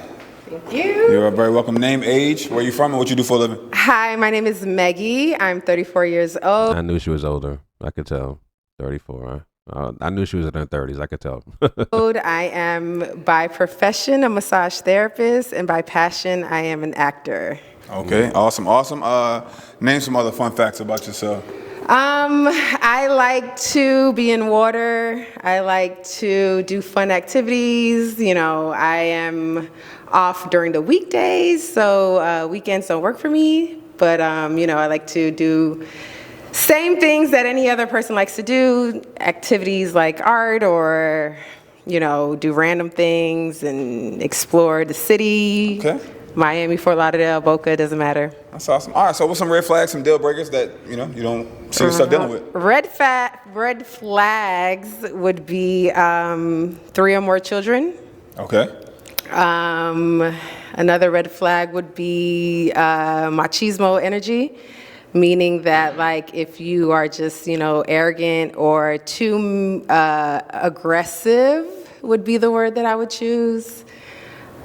Thank you. You're very welcome. Name, age, where you from, and what you do for a living. Hi, my name is Maggie. I'm 34 years old. I knew she was older. I could tell. 34. I knew she was in her 30s. I could tell. I am by profession a massage therapist, and by passion I am an actor. Okay, awesome. Name some other fun facts about yourself. I like to be in water. I like to do fun activities. I am off during the weekdays, so weekends don't work for me. But, I like to do same things that any other person likes to do, activities like art or, do random things and explore the city. Okay. Miami, Fort Lauderdale, Boca, doesn't matter. That's awesome. All right, so what's some red flags, some deal breakers that, you don't see yourself dealing with? Red flags would be 3 or more children. Okay. Another red flag would be machismo energy, meaning that like if you are just, arrogant or too aggressive would be the word that I would choose.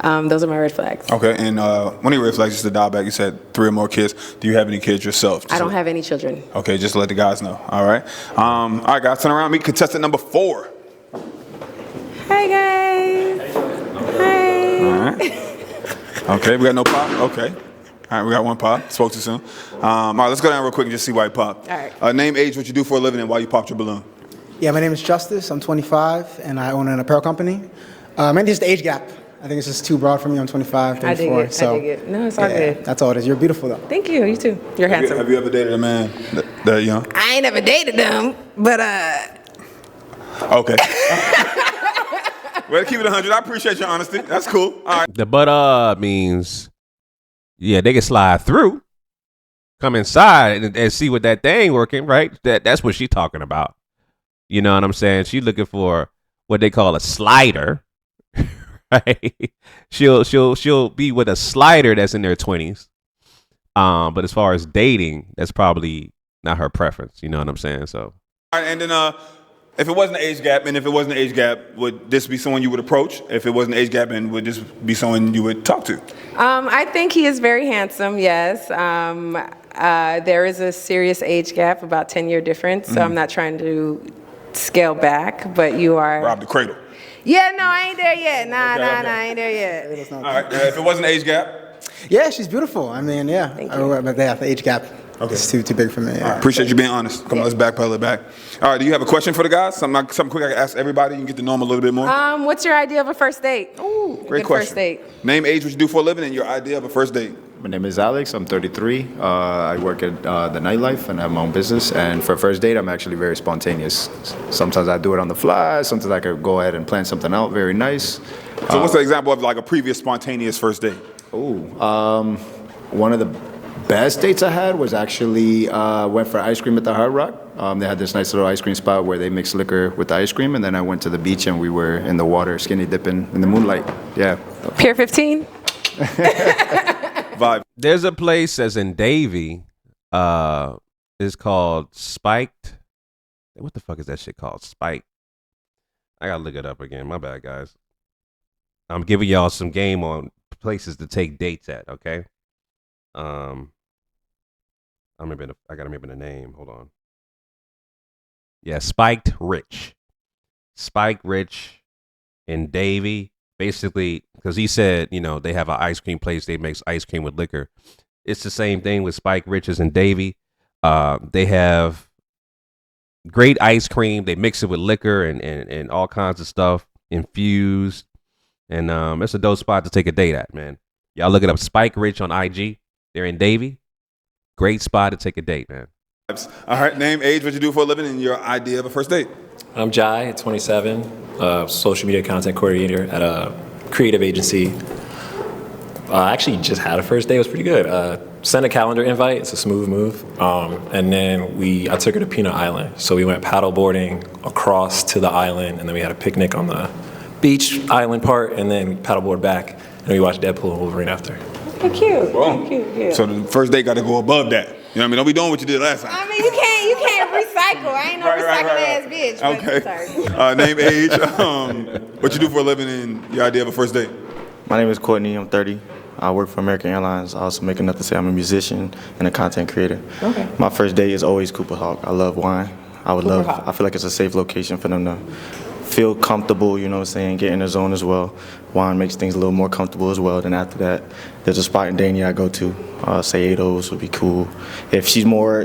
Those are my red flags. Okay, and one of your red flags, just to dial back, you said 3 or more kids. Do you have any kids yourself? I don't have any children. Okay, just to let the guys know. All right. All right, guys, turn around. Meet contestant number 4. Hi, guys. Hi. All right. Okay, we got no pop? Okay. All right, we got one pop. Spoke too soon. All right, let's go down real quick and just see why you popped. All right. Name, age, what you do for a living, and why you popped your balloon. Yeah, my name is Justice. I'm 25, and I own an apparel company. Maybe just the age gap. I think it's just too broad for me. I'm 25, 34. I dig it. So, I dig it. No, it's all good. That's all it is. You're beautiful, though. Thank you. You too. You're handsome. Have you ever dated a man that young? I ain't never dated them, but Okay. Well, keep it 100. I appreciate your honesty. That's cool. All right. The but means, yeah, they can slide through, come inside and see what that thing working, right? That's what she's talking about. You know what I'm saying? She's looking for what they call a slider, right? She'll be with a slider that's in their 20s. But as far as dating, that's probably not her preference. You know what I'm saying? So. All right, and then if it wasn't an age gap, would this be someone you would approach? If it wasn't an age gap, and would this be someone you would talk to? I think he is very handsome, yes. There is a serious age gap, about 10-year difference, so I'm not trying to scale back, but you are... Rob the cradle. Yeah, no, I ain't there yet. Nah, I ain't there yet. All right, if it wasn't an age gap? Yeah, she's beautiful. I mean, yeah. Thank you. But yeah, the age gap is too big for me. Yeah. All right, appreciate you being honest. Come on, let's backpedal it back. All right, do you have a question for the guys? Something quick I can ask everybody. You can get to know them a little bit more. What's your idea of a first date? Ooh, great good question. First date. Name, age, what you do for a living, and your idea of a first date. My name is Alex. I'm 33. I work at the nightlife and I have my own business. And for a first date, I'm actually very spontaneous. Sometimes I do it on the fly. Sometimes I could go ahead and plan something out very nice. So what's the example of like a previous spontaneous first date? One of the best dates I had was actually went for ice cream at the Hard Rock. They had this nice little ice cream spot where they mix liquor with the ice cream, and then I went to the beach and we were in the water skinny dipping in the moonlight. Yeah. Pier 15? Vibe. There's a place as in Davie. It's called Spiked. What the fuck is that shit called? Spike. I gotta look it up again. My bad, guys. I'm giving y'all some game on places to take dates at. Okay. I gotta remember the name. Hold on. Yeah, Spiked Rich. Spike Rich in Davie. Basically, because he said, they have an ice cream place. They makes ice cream with liquor. It's the same thing with Spike Rich's in Davie. They have great ice cream. They mix it with liquor and all kinds of stuff infused. And it's a dope spot to take a date at, man. Y'all look it up. Spike Rich on IG. They're in Davie. Great spot to take a date, man. All right, name, age, what you do for a living, and your idea of a first date. I'm Jai, 27, social media content coordinator at a creative agency. I actually just had a first date. It was pretty good. Sent a calendar invite. It's a smooth move. And then I took her to Peanut Island. So we went paddle boarding across to the island, and then we had a picnic on the beach island part, and then we paddleboard back, and we watched Deadpool and Wolverine after. Okay, cute. Boom. Cute. So the first date got to go above that. You know what I mean? Don't be doing what you did last time. I mean, you can't recycle. I ain't no recycling ass bitch. But Okay. sorry. Name, age, what you do for a living, and your idea of a first date. My name is Courtney. I'm 30. I work for American Airlines. I also make enough to say I'm a musician and a content creator. Okay. My first date is always Cooper Hawk. I love wine. I feel like it's a safe location for them to feel comfortable, you know what I'm saying, get in the zone as well. Wine makes things a little more comfortable as well. Then after that, there's a spot in Dania I go to. Say Ados would be cool. If she's more,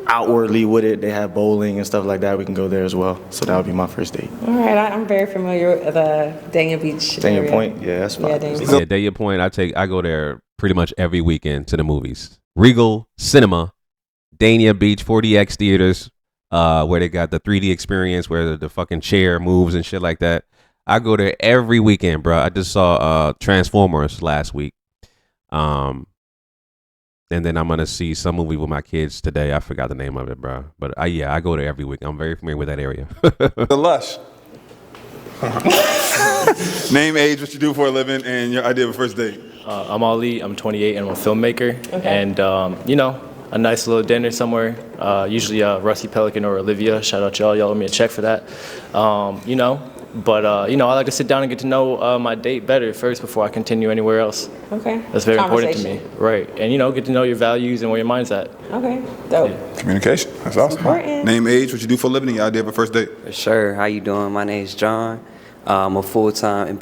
outwardly with it, they have bowling and stuff like that. We can go there as well. So that would be my first date. All right, I'm very familiar with the Dania Beach Dania area. Point, yeah, that's fine. Yeah, Dania Beach. Yeah, Dania Point. I go there pretty much every weekend to the movies. Regal Cinema, Dania Beach, 4DX theaters, where they got the 3D experience where the fucking chair moves and shit like that. I go there every weekend, bro. I just saw Transformers last week. And then I'm gonna see some movie with my kids today. I forgot the name of it, bro. But I go there every week. I'm very familiar with that area. The Lush. Name, age, what you do for a living, and your idea of a first date. I'm Ali. I'm 28 and I'm a filmmaker. Okay. And a nice little dinner somewhere. Usually Rusty Pelican or Olivia. Shout out y'all. Y'all owe me a check for that. But I like to sit down and get to know my date better first before I continue anywhere else. Okay. That's very important to me. Right. And get to know your values and where your mind's at. Okay. Dope. Communication. That's awesome. Important. Name, age, what you do for a living, and your idea of a first date. Sure. How you doing? My name's John. I'm a full-time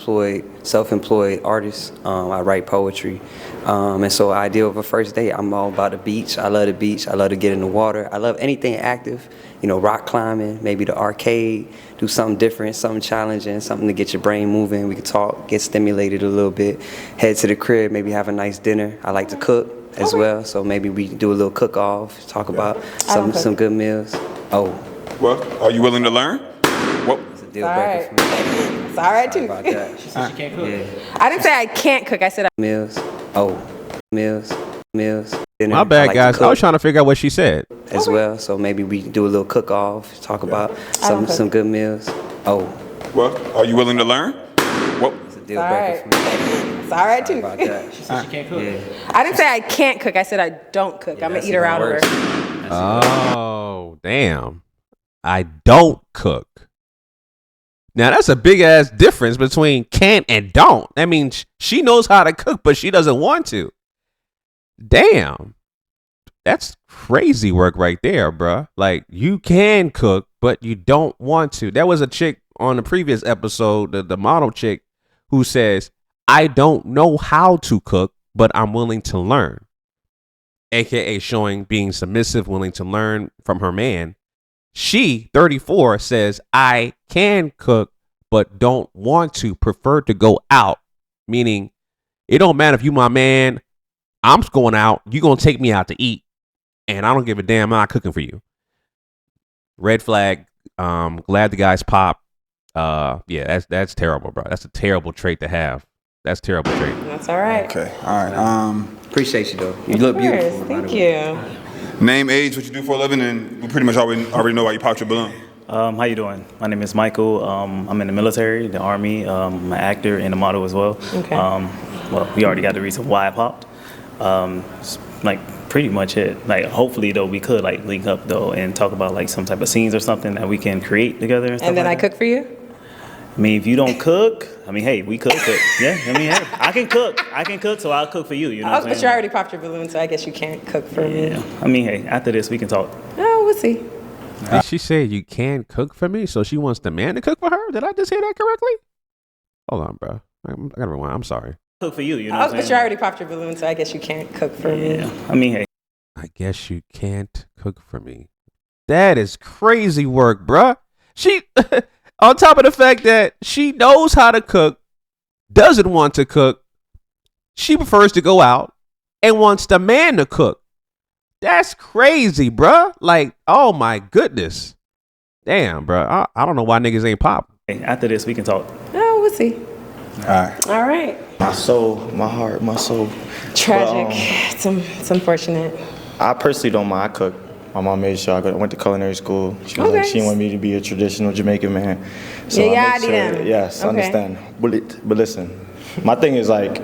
self-employed artist. I write poetry. And so idea of a first date, I'm all about the beach. I love the beach. I love to get in the water. I love anything active, rock climbing, maybe the arcade, do something different, something challenging, something to get your brain moving. We could talk, get stimulated a little bit, head to the crib, maybe have a nice dinner. I like to cook as well, so maybe we do a little cook-off, talk about some good meals. Oh. Well, are you willing to learn? What? Deal breaker for me. It's all right, too. About that. She said she can't cook. Yeah. I didn't say I can't cook. I said Meals. Dinner. My bad, like guys. I was trying to figure out what she said. As well, so maybe we do a little cook-off, talk about some good meals. Oh. Well, are you willing to learn? What? It's a deal breaker for me. it's all right, too. About that. She said she can't cook. Yeah. I didn't say I can't cook. I said I don't cook. Yeah, I'm an that's eater even outer. worse. Oh, damn. I don't cook. Now, that's a big ass difference between can't and don't. I mean, she knows how to cook, but she doesn't want to. Damn. That's crazy work right there, bruh. Like, you can cook, but you don't want to. There was a chick on the previous episode, the model chick, who says, I don't know how to cook, but I'm willing to learn. AKA showing being submissive, willing to learn from her man. She, 34, says, I can cook, but don't want to, prefer to go out. Meaning, it don't matter if you my man, I'm going out, you going to take me out to eat, and I don't give a damn, I'm not cooking for you. Red flag, glad the guys pop. Yeah, that's terrible, bro. That's a terrible trait to have. That's terrible trait. That's all right. Okay. All right. Appreciate you though. You look beautiful. Thank you. Name, age, what you do for a living, and we pretty much already know why you popped your balloon. How you doing? My name is Michael. I'm in the military, the Army. I'm an actor and a model as well. Okay. Well, we already got the reason why I popped. Like pretty much it. Like hopefully though we could like link up though and talk about like some type of scenes or something that we can create together. And, stuff And then like I cook for you? I mean, if you don't cook, I mean, hey, we could cook. Yeah, I mean, hey, I can cook, so I'll cook for you. You know what I'm But saying? you already popped your balloon, so I guess you can't cook for me. Yeah. I mean, hey, after this we can talk. Oh, we'll see. Did she say you can cook for me? So she wants the man to cook for her? Did I just hear that correctly? Hold on, bro. I gotta rewind. I'm sorry. Cook for you. You know what I'm But you saying? already popped your balloon, so I guess you can't cook for me. Yeah. I mean, hey. I guess you can't cook for me. That is crazy work, bruh. She, on top of the fact that she knows how to cook, doesn't want to cook, she prefers to go out and wants the man to cook. That's crazy, bruh. Like, oh my goodness. Damn, bruh. I don't know why niggas ain't pop. Hey, after this, we can talk. Oh, we'll see. All right. All right. My soul, my heart, my soul. Tragic. It's unfortunate. I personally don't mind. I cook. My mom made sure I went to culinary school. She was like, she didn't want me to be a traditional Jamaican man. So I make sure, yes, I understand. But listen, my thing is like,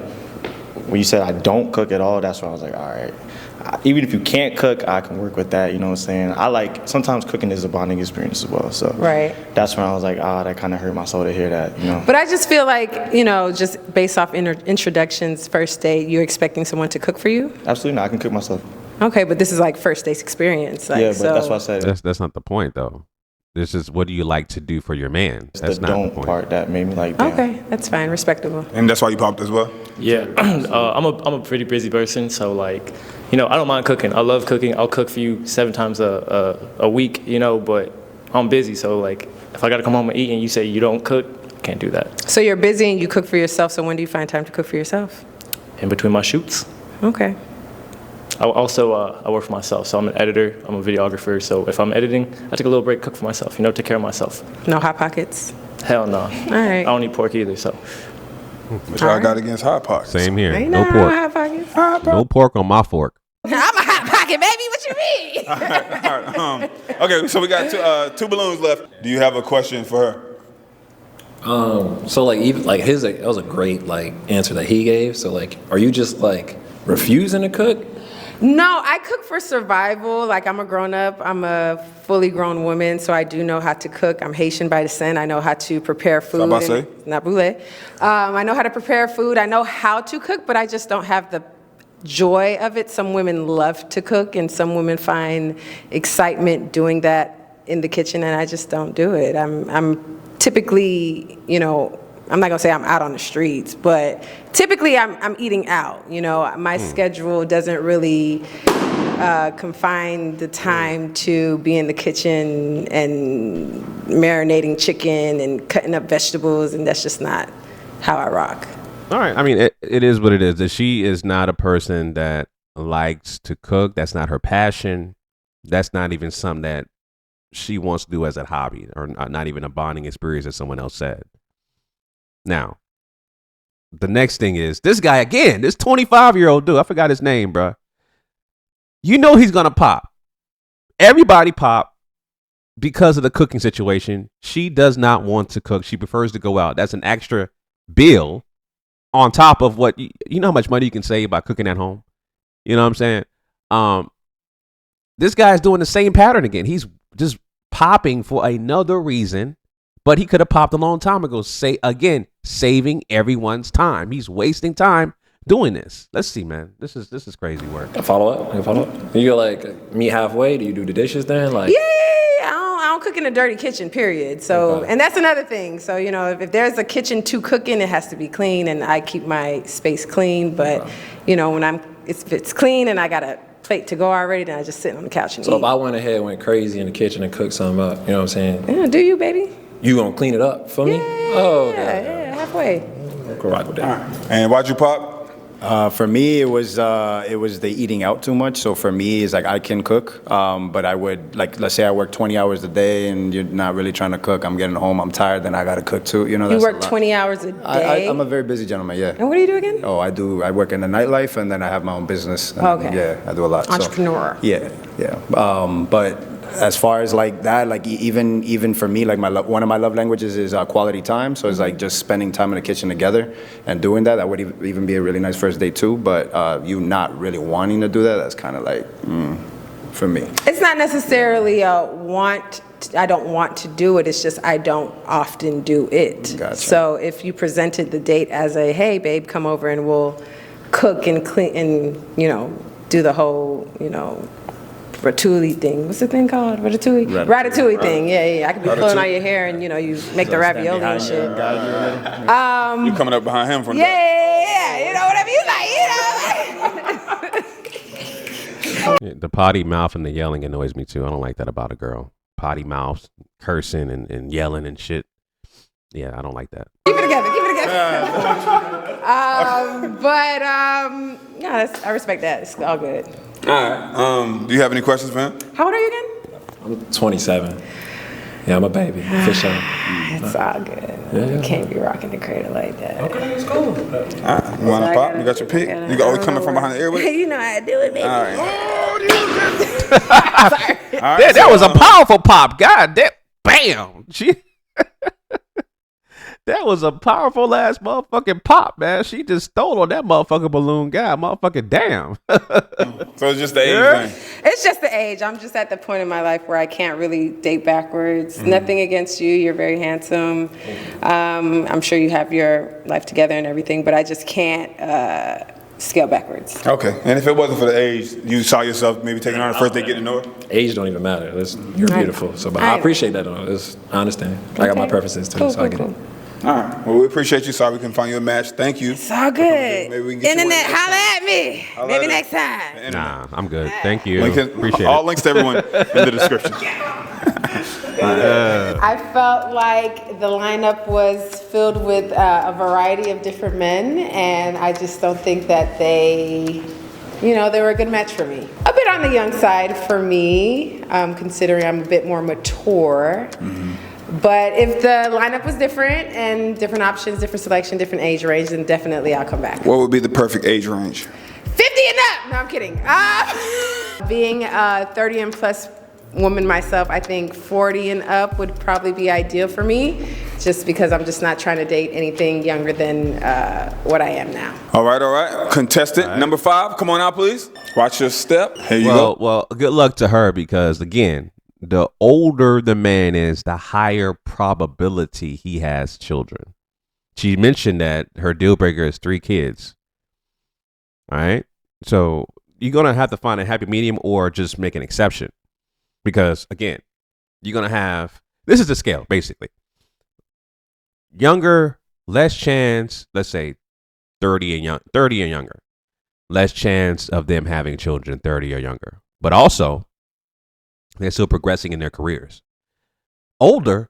when you said I don't cook at all, that's when I was like, all right. Even if you can't cook, I can work with that. You know what I'm saying? Sometimes cooking is a bonding experience as well. So that's when I was like, that kind of hurt my soul to hear that. You know. But I just feel like, just based off introductions, first date, you're expecting someone to cook for you? Absolutely not. I can cook myself. Okay, but this is like first date experience. Like, yeah, but that's why I said that's not the point though. This is what do you like to do for your man? It's that's the not don't the point. part that made me like, damn. Okay, that's fine, respectable. And that's why you popped as well? Yeah, I'm a pretty busy person, so like, I don't mind cooking. I love cooking. I'll cook for you 7 times a week, but I'm busy, so like, if I gotta come home and eat and you say you don't cook, I can't do that. So you're busy and you cook for yourself, so when do you find time to cook for yourself? In between my shoots. Okay. I work for myself, so I'm an editor, I'm a videographer, so if I'm editing, I take a little break, cook for myself, take care of myself. No Hot Pockets? Hell no. All right. I don't eat pork either, so. What y'all got against Hot Pockets? Same here. Ain't No no pork. Hot Pockets. No pork on my fork. I'm a Hot Pocket, baby, what you mean? All right, okay, so we got two balloons left. Do you have a question for her? So like even like that was a great like answer that he gave. So like, are you just like refusing to cook? No, I cook for survival. Like, I'm a grown-up. I'm a fully grown woman, so I do know how to cook. I'm Haitian by descent. I know how to prepare food. Nabule. I know how to prepare food. I know how to cook, but I just don't have the joy of it. Some women love to cook, and some women find excitement doing that in the kitchen, and I just don't do it. I'm typically, I'm not gonna say I'm out on the streets, but typically I'm eating out. My schedule doesn't really confine the time to be in the kitchen and marinating chicken and cutting up vegetables, and that's just not how I rock. All right. I mean, it is what it is. That she is not a person that likes to cook. That's not her passion. That's not even something that she wants to do as a hobby, or not even a bonding experience, as someone else said. Now, the next thing is this guy again, this 25-year-old dude. I forgot his name, bro. He's going to pop. Everybody pop because of the cooking situation. She does not want to cook. She prefers to go out. That's an extra bill on top of what, you know how much money you can save by cooking at home? You know what I'm saying? This guy's doing the same pattern again. He's just popping for another reason. But he could have popped a long time ago. Saving everyone's time. He's wasting time doing this. Let's see, man. This is crazy work. A follow up. You go like meet halfway. Do you do the dishes then? Like yeah. I don't cook in a dirty kitchen. Period. So, and that's another thing. So if there's a kitchen to cook in, it has to be clean, and I keep my space clean. But if it's clean and I got a plate to go already, then I just sit on the couch and eat. So if I went crazy in the kitchen and cooked something up, you know what I'm saying? Yeah, do you, baby? You gonna clean it up for me? Yeah, halfway. Go rock with that. And why'd you pop? For me, it was the eating out too much. So for me, it's like I can cook, but I would like, let's say I work 20 hours a day and you're not really trying to cook. I'm getting home, I'm tired, then I gotta cook too. You know, You that's work a lot. 20 hours a day? I'm a very busy gentleman. Yeah. And what do you do again? Oh, I work in the nightlife and then I have my own business. And, Okay. Yeah, I do a lot. Entrepreneur. So, yeah. But as far as like that, like even for me, like one of my love languages is quality time. So it's like just spending time in the kitchen together and doing that. That would even be a really nice first date too. But you not really wanting to do that, that's kind of like for me. It's not necessarily a want. I don't want to do it. It's just I don't often do it. Gotcha. So if you presented the date as a, hey, babe, come over and we'll cook and clean and do the whole ratatouille thing. What's the thing called? Ratatouille thing. Yeah. I could be pulling out your hair and you make the ravioli and shit. You coming up behind him from the whatever you like. Yeah, the potty mouth and the yelling annoys me too. I don't like that about a girl. Potty mouth, cursing and yelling and shit. Yeah, I don't like that. Keep it together. I respect that. It's all good. All right. Do you have any questions for him? How old are you again? I'm 27. Yeah, I'm a baby, for sure. It's all good. Yeah. You can't be rocking the cradle like that. Okay, it's cool. All right. You want to pop? You got your pick? You always coming from behind the ear with it? You know how I do it, baby. All right. That was a powerful pop. God damn. Bam. That was a powerful ass motherfucking pop, man. She just stole on that motherfucking balloon guy. Motherfucking damn. So it's just the age thing. It's just the age. I'm just at the point in my life where I can't really date backwards. Nothing against you. You're very handsome. I'm sure you have your life together and everything, but I just can't scale backwards. Okay. And if it wasn't for the age, you saw yourself maybe taking her on the first date, getting to know her? Age don't even matter. You're beautiful. So, but I appreciate that though. I understand. I got my preferences too, so I get it. All right. Well, we appreciate you. Sorry we couldn't find you a match. Thank you. It's all good. Maybe we can get Internet, you holla at me. Maybe next time. Nah, I'm good. Thank you. Appreciate all it. links to everyone in the description. I felt like the lineup was filled with a variety of different men, and I just don't think that they were a good match for me. A bit on the young side for me, considering I'm a bit more mature. But if the lineup was different and different options, different selection, different age range, then definitely I'll come back. What would be the perfect age range? 50 and up! No, I'm kidding. Being a 30 and plus woman myself, I think 40 and up would probably be ideal for me, just because I'm just not trying to date anything younger than what I am now. All right. Contestant number 5, come on out, please. Watch your step. Here you go. Well, good luck to her because, again, the older the man is, the higher probability he has children. She mentioned that her deal breaker is 3 kids. All right. So you're going to have to find a happy medium or just make an exception. Because, again, you're going to have, this is the scale, basically. Younger, less chance, let's say 30 and younger. Less chance of them having children 30 or younger. But also, they're still progressing in their careers. Older,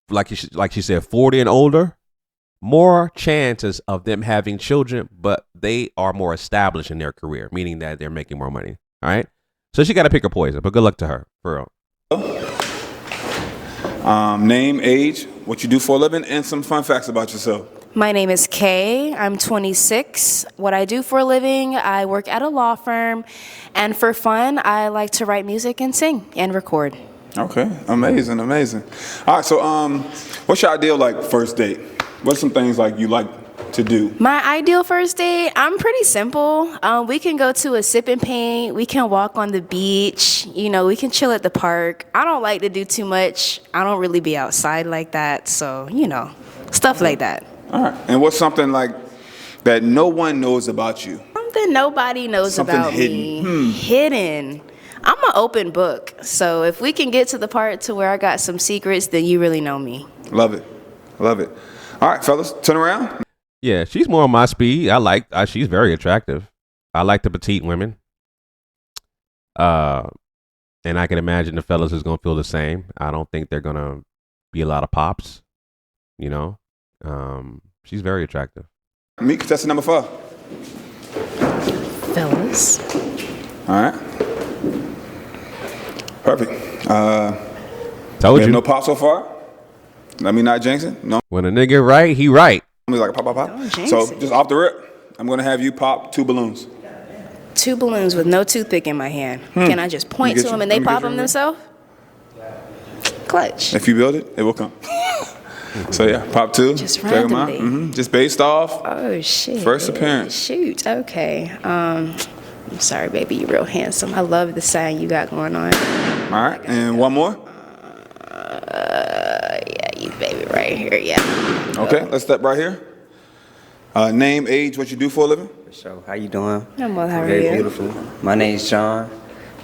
like she said, 40 and older, more chances of them having children, but they are more established in their career, meaning that they're making more money. All right. So she got to pick her poison, but good luck to her, for real. Name, age, what you do for a living, and some fun facts about yourself. My name is Kay. I'm 26. What I do for a living, I work at a law firm. And for fun, I like to write music and sing and record. Okay, amazing. All right, so what's your ideal first date? What's some things you like to do? My ideal first date, I'm pretty simple. We can go to a sip and paint. We can walk on the beach. We can chill at the park. I don't like to do too much. I don't really be outside like that. So, stuff like that. All right. And what's something that no one knows about you? Something nobody knows about me. Hidden. I'm an open book. So if we can get to the part to where I got some secrets, then you really know me. Love it. All right, fellas, turn around. Yeah, she's more on my speed. She's very attractive. I like the petite women. And I can imagine the fellas is going to feel the same. I don't think they're going to be a lot of pops, She's very attractive. Meet contestant number 5. Yes. All right. Perfect. Told we have you. no pop so far. Let me not jinx it. No. When a nigga right, he right. Me like a pop, pop, pop. So just off the rip, I'm gonna have you pop 2 balloons. 2 balloons with no toothpick in my hand. Can I just point to them and they pop them themselves? Clutch. If you build it, it will come. So yeah, pop 2. Just Check 'em out. randomly. Just based off. Oh shit. First appearance. Shoot. Okay. I'm sorry, baby. You're real handsome. I love the sign you got going on. All right, and one more. Yeah, you baby right here. Yeah. Okay, let's step right here. Name, age, what you do for a living. So, how you doing? I'm well. How are Very you? beautiful. My name's John.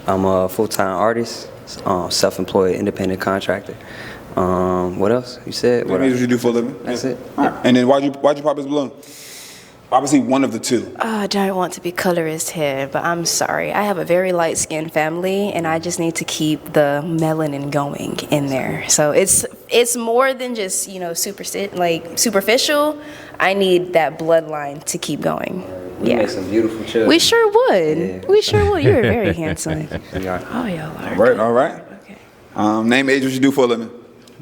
I'm a full-time artist, self-employed, independent contractor. What else? You said? Name, age, what you do for a living. That's it. All right. And then why'd you pop his balloon? Obviously one of the 2. I don't want to be colorist here, but I'm sorry. I have a very light-skinned family, and I just need to keep the melanin going in there. So it's more than just superficial. I need that bloodline to keep going. We make some beautiful children. We sure would. Yeah. We sure would. You're very handsome. We are. Oh, y'all are. All right. Okay. Name, age, what you do for a living.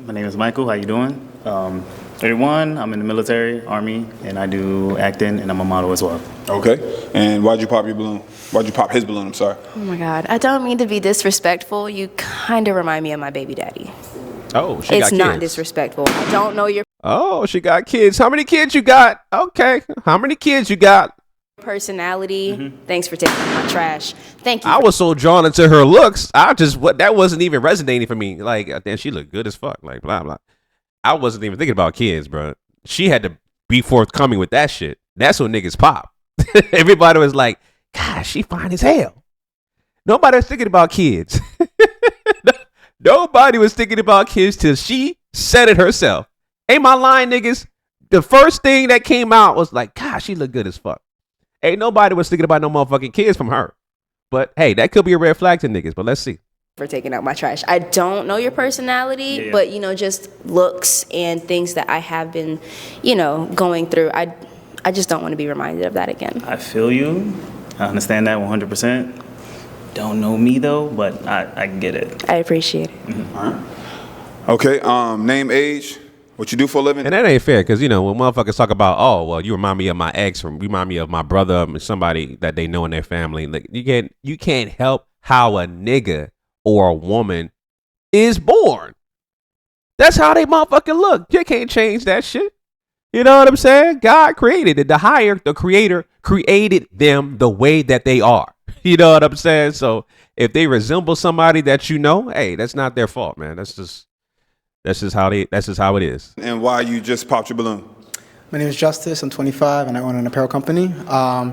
My name is Michael. How you doing? 31. I'm in the military, Army, and I do acting, and I'm a model as well. Okay. And why'd you pop your balloon? Why'd you pop his balloon? I'm sorry. Oh my God. I don't mean to be disrespectful. You kind of remind me of my baby daddy. Oh, she got It's kids. not disrespectful. I don't know your Oh, she got kids. How many kids you got? Okay. How many kids you got? personality. Thanks for taking my trash. Thank you. I was so drawn into her looks. That wasn't even resonating for me. Like, damn, she looked good as fuck. Like, blah, blah. I wasn't even thinking about kids, bro. She had to be forthcoming with that shit. That's what niggas pop. Everybody was like, God, she fine as hell. Nobody was thinking about kids. Nobody was thinking about kids till she said it herself. Ain't my line, niggas? The first thing that came out was like, God, she look good as fuck. Ain't nobody was thinking about no motherfucking kids from her. But hey, that could be a red flag to niggas, but let's see. For taking out my trash. I don't know your personality, but just looks and things that I have been, going through. I just don't want to be reminded of that again. I feel you. I understand that 100%. Don't know me though, but I get it. I appreciate it. All right. Okay. Name, age, what you do for a living. And that ain't fair, because when motherfuckers talk about, oh, well, you remind me of my ex, or you remind me of my brother, or somebody that they know in their family. Like you can't help how a nigga or a woman is born. That's how they motherfucking look. You can't change that shit. You know what I'm saying? God created it. The creator created them the way that they are. You know what I'm saying? So if they resemble somebody that hey, that's not their fault, man. That's just how it is. And why you just popped your balloon? My name is Justice. I'm 25, and I own an apparel company.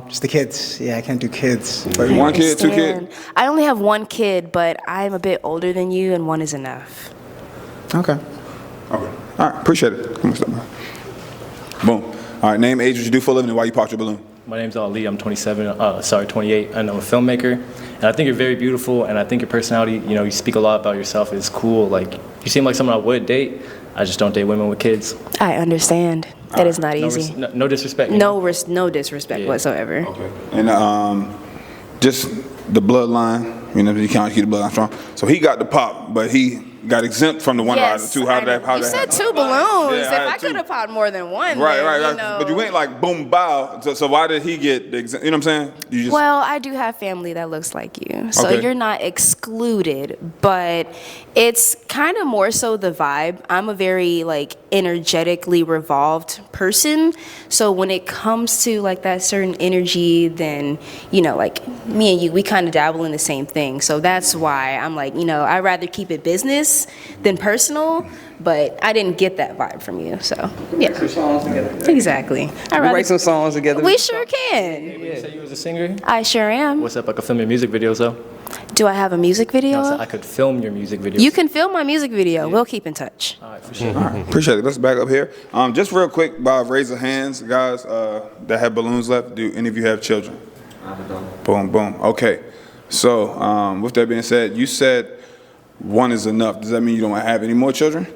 Just the kids. Yeah, I can't do kids. One kid, 2 kids? I only have 1 kid, but I'm a bit older than you, and 1 is enough. Okay. All right. Appreciate it. Come on, step by. Boom. All right. Name, age, what you do for a living, and why you popped your balloon. My name's Ali. I'm 28, and I'm a filmmaker. And I think you're very beautiful, and I think your personality, you speak a lot about yourself. It's cool. Like, you seem like someone I would date. I just don't date women with kids. I understand. That is not easy. No disrespect. No disrespect whatsoever. Okay. And just the bloodline, you can't keep the bloodline strong. So he got the pop, but he got exempt from the one out of the 2. How did that You said happen? 2 balloons. Yeah, If I could have popped more than 1, Right. then, But you went like boom, bow. So why did he get the exempt? You know what I'm saying? You just, Well, I do have family that looks like you, so Okay. you're not excluded, but it's kind of more so the vibe. I'm a very energetically revolved person, so when it comes to that certain energy, then me and you, we kind of dabble in the same thing. So that's why I'm I'd rather keep it business than personal. But I didn't get that vibe from you, so yeah. Some songs together. Exactly. We write some songs together. We sure can. You said you was a singer? I sure am. What's up? I could film your music videos though. Do I have a music video? No, I could film your music videos. You can film my music video. We'll keep in touch. All right, for sure. All right, appreciate it. Let's back up here. Just real quick, by raise of hands, guys that have balloons left. Do any of you have children? Boom, boom. Okay. So with that being said, you said 1 is enough. Does that mean you don't have any more children?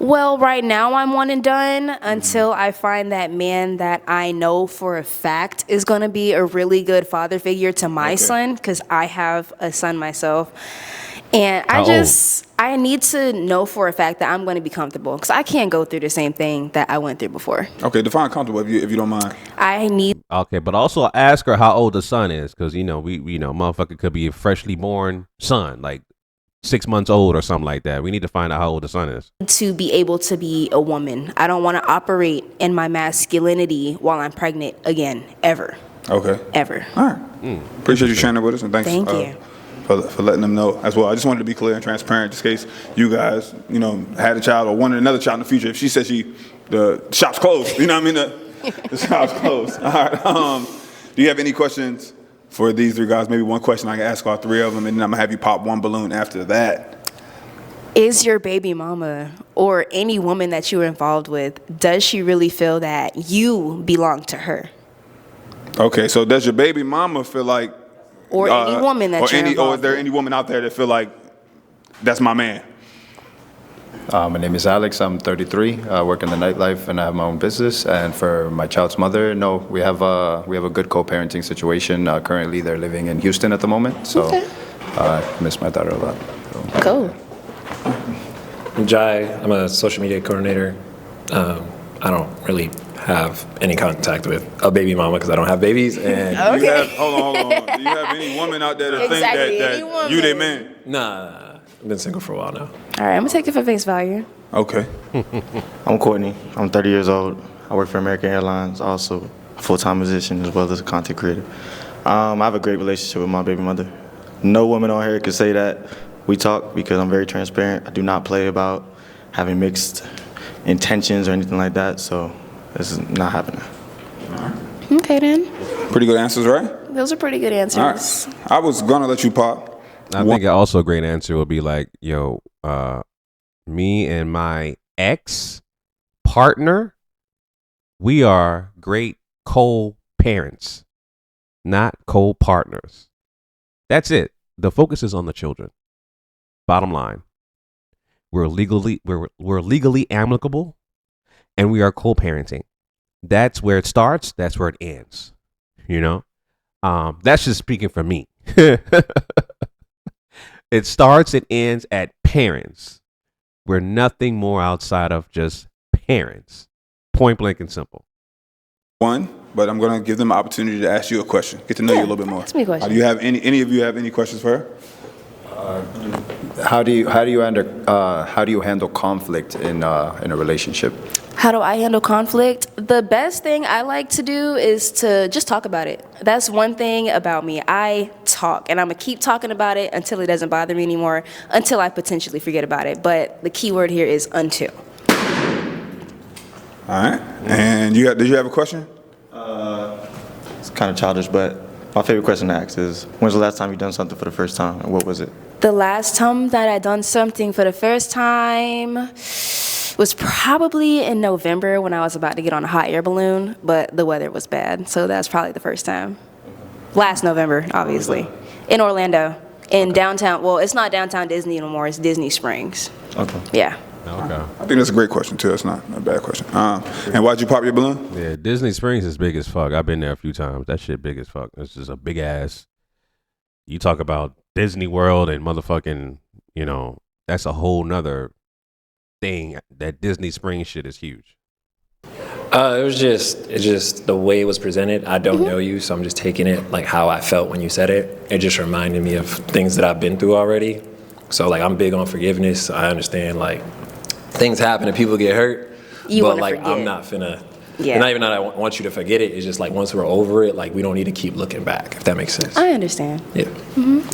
Well, right now I'm one and done until I find that man that I know for a fact is going to be a really good father figure to my son, because I have a son myself. And I need to know for a fact that I'm going to be comfortable, because I can't go through the same thing that I went through before. Okay, define comfortable if you don't mind. I need. Okay, but also ask her how old the son is, because we motherfucker could be a freshly born son, like 6 months old or something like that. We need to find out how old the son is. To be able to be a woman. I don't want to operate in my masculinity while I'm pregnant again, ever. Okay. Ever. All right. Appreciate you sharing it with us, and thanks. Thank you. For letting them know as well. I just wanted to be clear and transparent, just in case you guys, had a child or wanted another child in the future. If she said the shop's closed, you know what I mean? The shop's closed. All right. Do you have any questions for these three guys? Maybe one question I can ask all three of them, and then I'm gonna have you pop one balloon after that. Is your baby mama or any woman that you're involved with, does she really feel that you belong to her? Okay, so does your baby mama feel like, or any woman that you're involved or is there any woman out there that feel like that's my man? My name is Alex. I'm 33. I work in the nightlife and I have my own business. And for my child's mother, no, we have a good co-parenting situation. Currently, they're living in Houston at the moment, so I miss my daughter a lot. So. Cool. I'm Jai. I'm a social media coordinator. I don't really have any contact with a baby mama because I don't have babies. And hold on. Do you have any woman out there that think that you their man? Nah, I've been single for a while now. All right, I'm gonna take it for face value. Okay. I'm Courtney. I'm 30 years old. I work for American Airlines, also a full-time musician as well as a content creator. I have a great relationship with my baby mother. No woman on here could say that. We talk because I'm very transparent. I do not play about having mixed intentions or anything like that, so this is not happening. Okay, then. Pretty good answers, right? Those are pretty good answers. All right. I was gonna let you pop. I think also a great answer would be like, me and my ex-partner, we are great co-parents, not co-partners. That's it. The focus is on the children. Bottom line, we're legally amicable, and we are co-parenting. That's where it starts. That's where it ends. That's just speaking for me. It starts and ends at parents. We're nothing more outside of just parents. Point blank and simple. But I'm going to give them an opportunity to ask you a question. Get to know you a little bit more. Ask me a question. Do you have any of you have any questions for her? How do you handle conflict in a relationship? How do I handle conflict? The best thing I like to do is to just talk about it. That's one thing about me. I talk, and I'm going to keep talking about it until it doesn't bother me anymore, until I potentially forget about it. But the key word here is until. All right. And did you have a question? It's kind of childish, but my favorite question to ask is, when's the last time you done something for the first time, and what was it? The last time that I done something for the first time was probably in November when I was about to get on a hot air balloon, but the weather was bad, so that's probably the first time. Last November, obviously. In Orlando, in downtown, well, it's not downtown Disney anymore, it's Disney Springs. Okay. Yeah. Okay. I think that's a great question, too. That's not a bad question. And why'd you pop your balloon? Yeah, Disney Springs is big as fuck. I've been there a few times. That shit big as fuck. It's just a big ass. You talk about Disney World and motherfucking, that's a whole nother thing. That Disney Springs shit is huge. It's just the way it was presented. I don't know you, so I'm just taking it like how I felt when you said it. It just reminded me of things that I've been through already. So like I'm big on forgiveness. I understand like things happen and people get hurt. But like forget. I'm not finna. Yeah. And not even that I want you to forget it. It's just like once we're over it, like we don't need to keep looking back. If that makes sense. I understand. Yeah.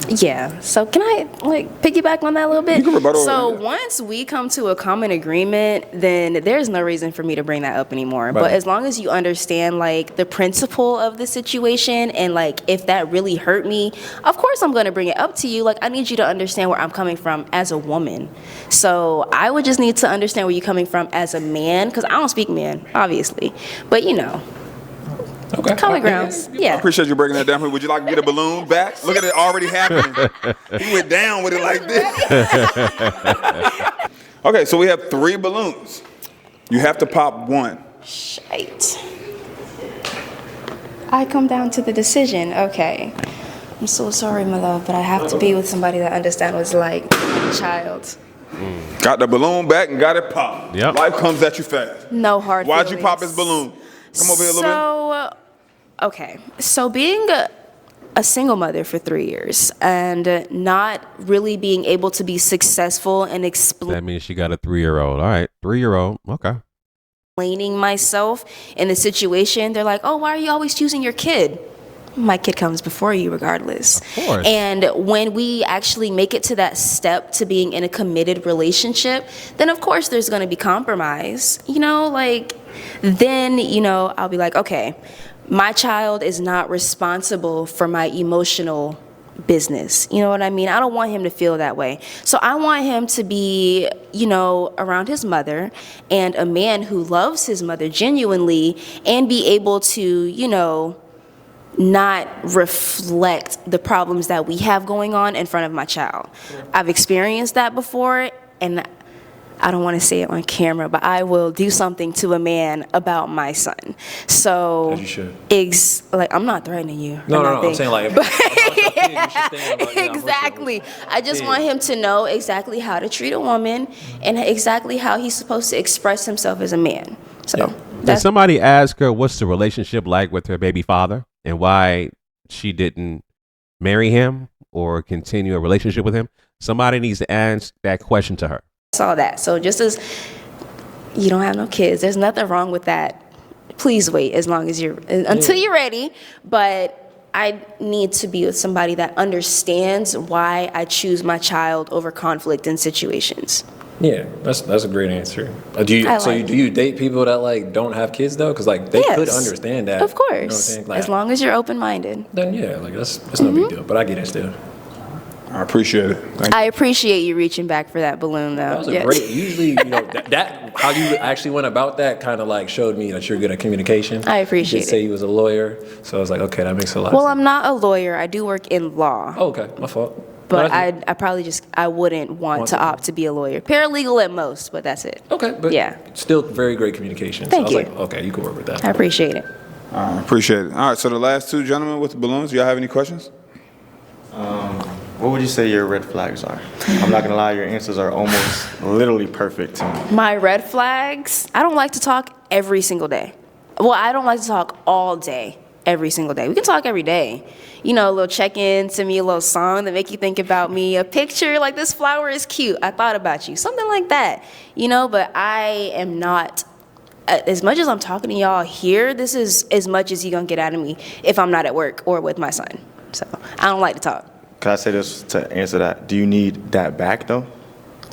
Yeah. So can I like piggyback on that a little bit? You can rebuttal. So once we come to a common agreement, then there's no reason for me to bring that up anymore. Right. But as long as you understand like the principle of the situation and like if that really hurt me, of course I'm going to bring it up to you. Like I need you to understand where I'm coming from as a woman. So I would just need to understand where you're coming from as a man, because I don't speak man, obviously. But okay. Common ground. Yeah. I appreciate you breaking that down. Would you like to get a balloon back? Look at it already happening. He went down with it like this. Okay, so we have 3 balloons. You have to pop one. Shite. I come down to the decision. Okay. I'm so sorry, my love, but I have to be with somebody that understands what it's like, child. Got the balloon back and got it popped. Yep. Life comes at you fast. No hard Why'd you feelings. pop his balloon? Come over here a little bit. Okay. So being a single mother for 3 years and not really being able to be successful and That means she got a 3-year-old. All right, 3-year-old. Okay. explaining myself in the situation, they're like, oh, why are you always choosing your kid? My kid comes before you regardless. Of course. And when we actually make it to that step to being in a committed relationship, then of course there's going to be compromise. You know, like, then, you know, I'll be like, okay, my child is not responsible for my emotional business. You know what I mean? I don't want him to feel that way. So I want him to be, you know, around his mother and a man who loves his mother genuinely and be able to, you know, not reflect the problems that we have going on in front of my child. I've experienced that before, and I don't want to say it on camera, but I will do something to a man about my son. So, as you should. Like, I'm not threatening you. No, or I'm saying like. Exactly. I just want him to know exactly how to treat a woman and exactly how he's supposed to express himself as a man. So, Did somebody ask her what's the relationship like with her baby father and why she didn't marry him or continue a relationship with him? Somebody needs to answer that question to her. saw that. So just as you don't have no kids, there's nothing wrong with that. Please wait as long as until you're ready. But I need to be with somebody that understands why I choose my child over conflict in situations. Yeah, that's a great answer. Do you date people that like don't have kids though? Because like they could understand that. Of course, you know what I'm saying? Like, as long as you're open-minded. Then yeah, like that's no big deal. But I get it still. I appreciate it. I appreciate you reaching back for that balloon, though. That was a great. Usually, you know, that how you actually went about that kind of like showed me that you're good at communication. I appreciate you did say you was a lawyer, so I was like, okay, that makes a lot. Well, I'm not a lawyer. I do work in law. Oh, okay, my fault. But I probably I wouldn't want to opt to be a lawyer. Paralegal at most, but that's it. Okay, but yeah, still very great communication. Thank so I you. was like, okay, you can work with that. I appreciate it. I appreciate it. All right, so the last 2 gentlemen with the balloons, do y'all have any questions? What would you say your red flags are? I'm not gonna lie, your answers are almost literally perfect to me. My red flags, I don't like to talk every single day. Well, I don't like to talk all day, every single day. We can talk every day. You know, a little check-in, send me a little song that make you think about me, a picture like this flower is cute, I thought about you, something like that. You know, but I am not, as much as I'm talking to y'all here, this is as much as you're gonna get out of me if I'm not at work or with my son. So I don't like to talk. Can I say this to answer that? Do you need that back though?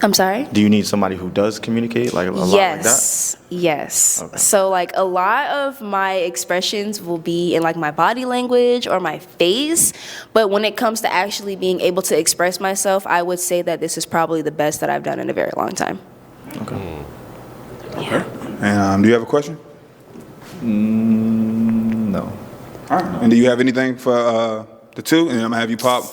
I'm sorry? Do you need somebody who does communicate like a lot like that? Yes. Okay. So like a lot of my expressions will be in like my body language or my face, but when it comes to actually being able to express myself, I would say that this is probably the best that I've done in a very long time. Okay. Yeah. And do you have a question? No. All right. And do you have anything for the 2? And I'm gonna have you pop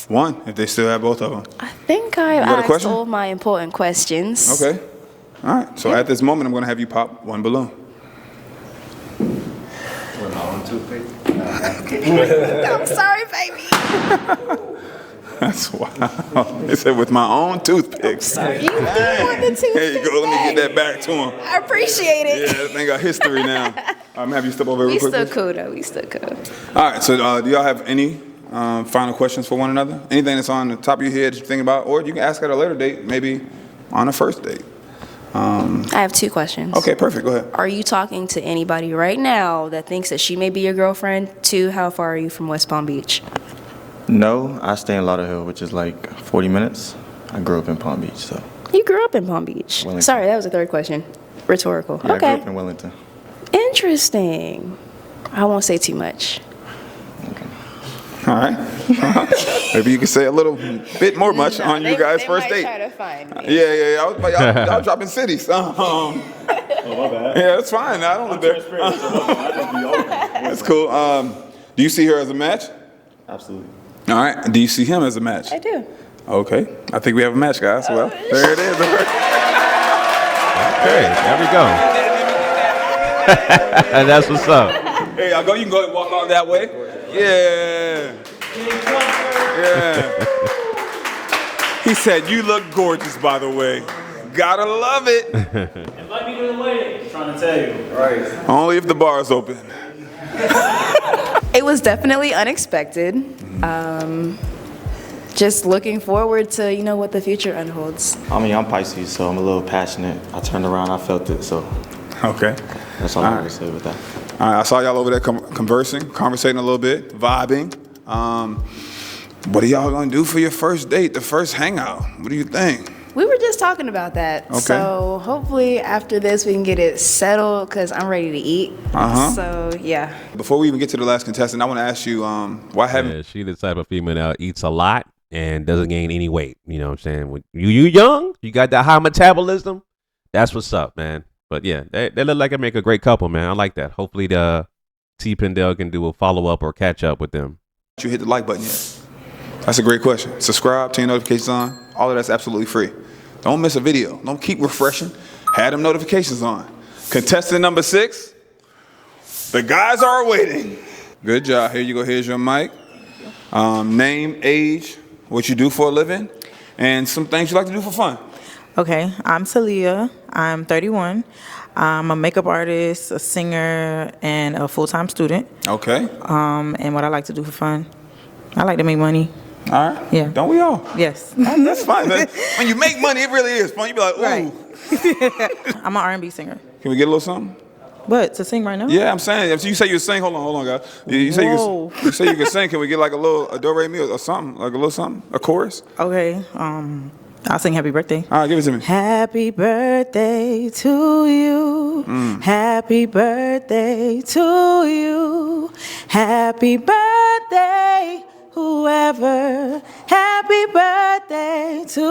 1 if they still have both of them. I think I asked all my important questions. Okay. All right. So at this moment, I'm going to have you pop 1 balloon. With my own toothpick? I'm sorry, baby. That's wild. They said with my own toothpick. Sorry. You want the toothpick? There you go. Let me get that back to him. I appreciate it. Yeah, that thing got history now. I'm going to have you step over real quick. We still cool, though. We still cool. All right. So do y'all have any final questions for one another? Anything that's on the top of your head that you're thinking about? Or you can ask at a later date, maybe on a first date. I have 2 questions. Okay, perfect. Go ahead. Are you talking to anybody right now that thinks that she may be your girlfriend? 2, how far are you from West Palm Beach? No, I stay in Lauderhill, which is like 40 minutes. I grew up in Palm Beach, so. You grew up in Palm Beach. Wellington. Sorry, that was a 3rd question. Rhetorical. Yeah, okay. I grew up in Wellington. Interesting. I won't say too much. All right. Maybe you can say a little bit more much on you guys' first date. Try to find me. Yeah. Y'all dropping cities. Oh, my bad. Yeah, that's fine. I don't live there. That's cool. Do you see her as a match? Absolutely. All right. Do you see him as a match? I do. Okay. I think we have a match, guys. Well, there it is. Okay, there we go. That's what's up. Hey, y'all go. You can go and walk on that way. Yeah. Yeah. He said, "You look gorgeous, by the way. Gotta love it." Invite me to the wedding. Trying to tell you. Right. Only if the bar is open. It was definitely unexpected. Just looking forward to, what the future unholds. I mean, I'm Pisces, so I'm a little passionate. I turned around, I felt it, so. Okay. That's all I have to say with that. All right, I saw y'all over there conversating a little bit, vibing. What are y'all gonna do for your first date, the first hangout? What do you think? We were just talking about that. Okay. So hopefully after this we can get it settled because I'm ready to eat. So yeah. Before we even get to the last contestant, I want to ask you, why haven't? Yeah, she the type of female that eats a lot and doesn't gain any weight. You know what I'm saying? When you young, you got that high metabolism. That's what's up, man. But yeah, they look like they make a great couple, man. I like that. Hopefully the TPindell can do a follow up or catch up with them. You hit the like button yet? That's a great question. Subscribe, turn your notifications on. All of that's absolutely free. Don't miss a video. Don't keep refreshing. Have them notifications on. Contestant number 6. The guys are waiting. Good job. Here you go. Here's your mic. Name, age, what you do for a living, and some things you like to do for fun. Okay, I'm Talia. I'm 31. I'm a makeup artist, a singer, and a full-time student. Okay. And what I like to do for fun, I like to make money. All right. Yeah. Don't we all? Yes. That's fine. When you make money, it really is fun. You be like, ooh. Right. I'm an R&B singer. Can we get a little something? What, to sing right now? Yeah, I'm saying. If you say you sing, hold on, guys. You say you can sing. Can we get like a do re mi or something, like a little something, a chorus? Okay. I'll sing Happy Birthday. All right, give it to me. Happy birthday to you. Happy birthday to you. Happy birthday, whoever. Happy birthday to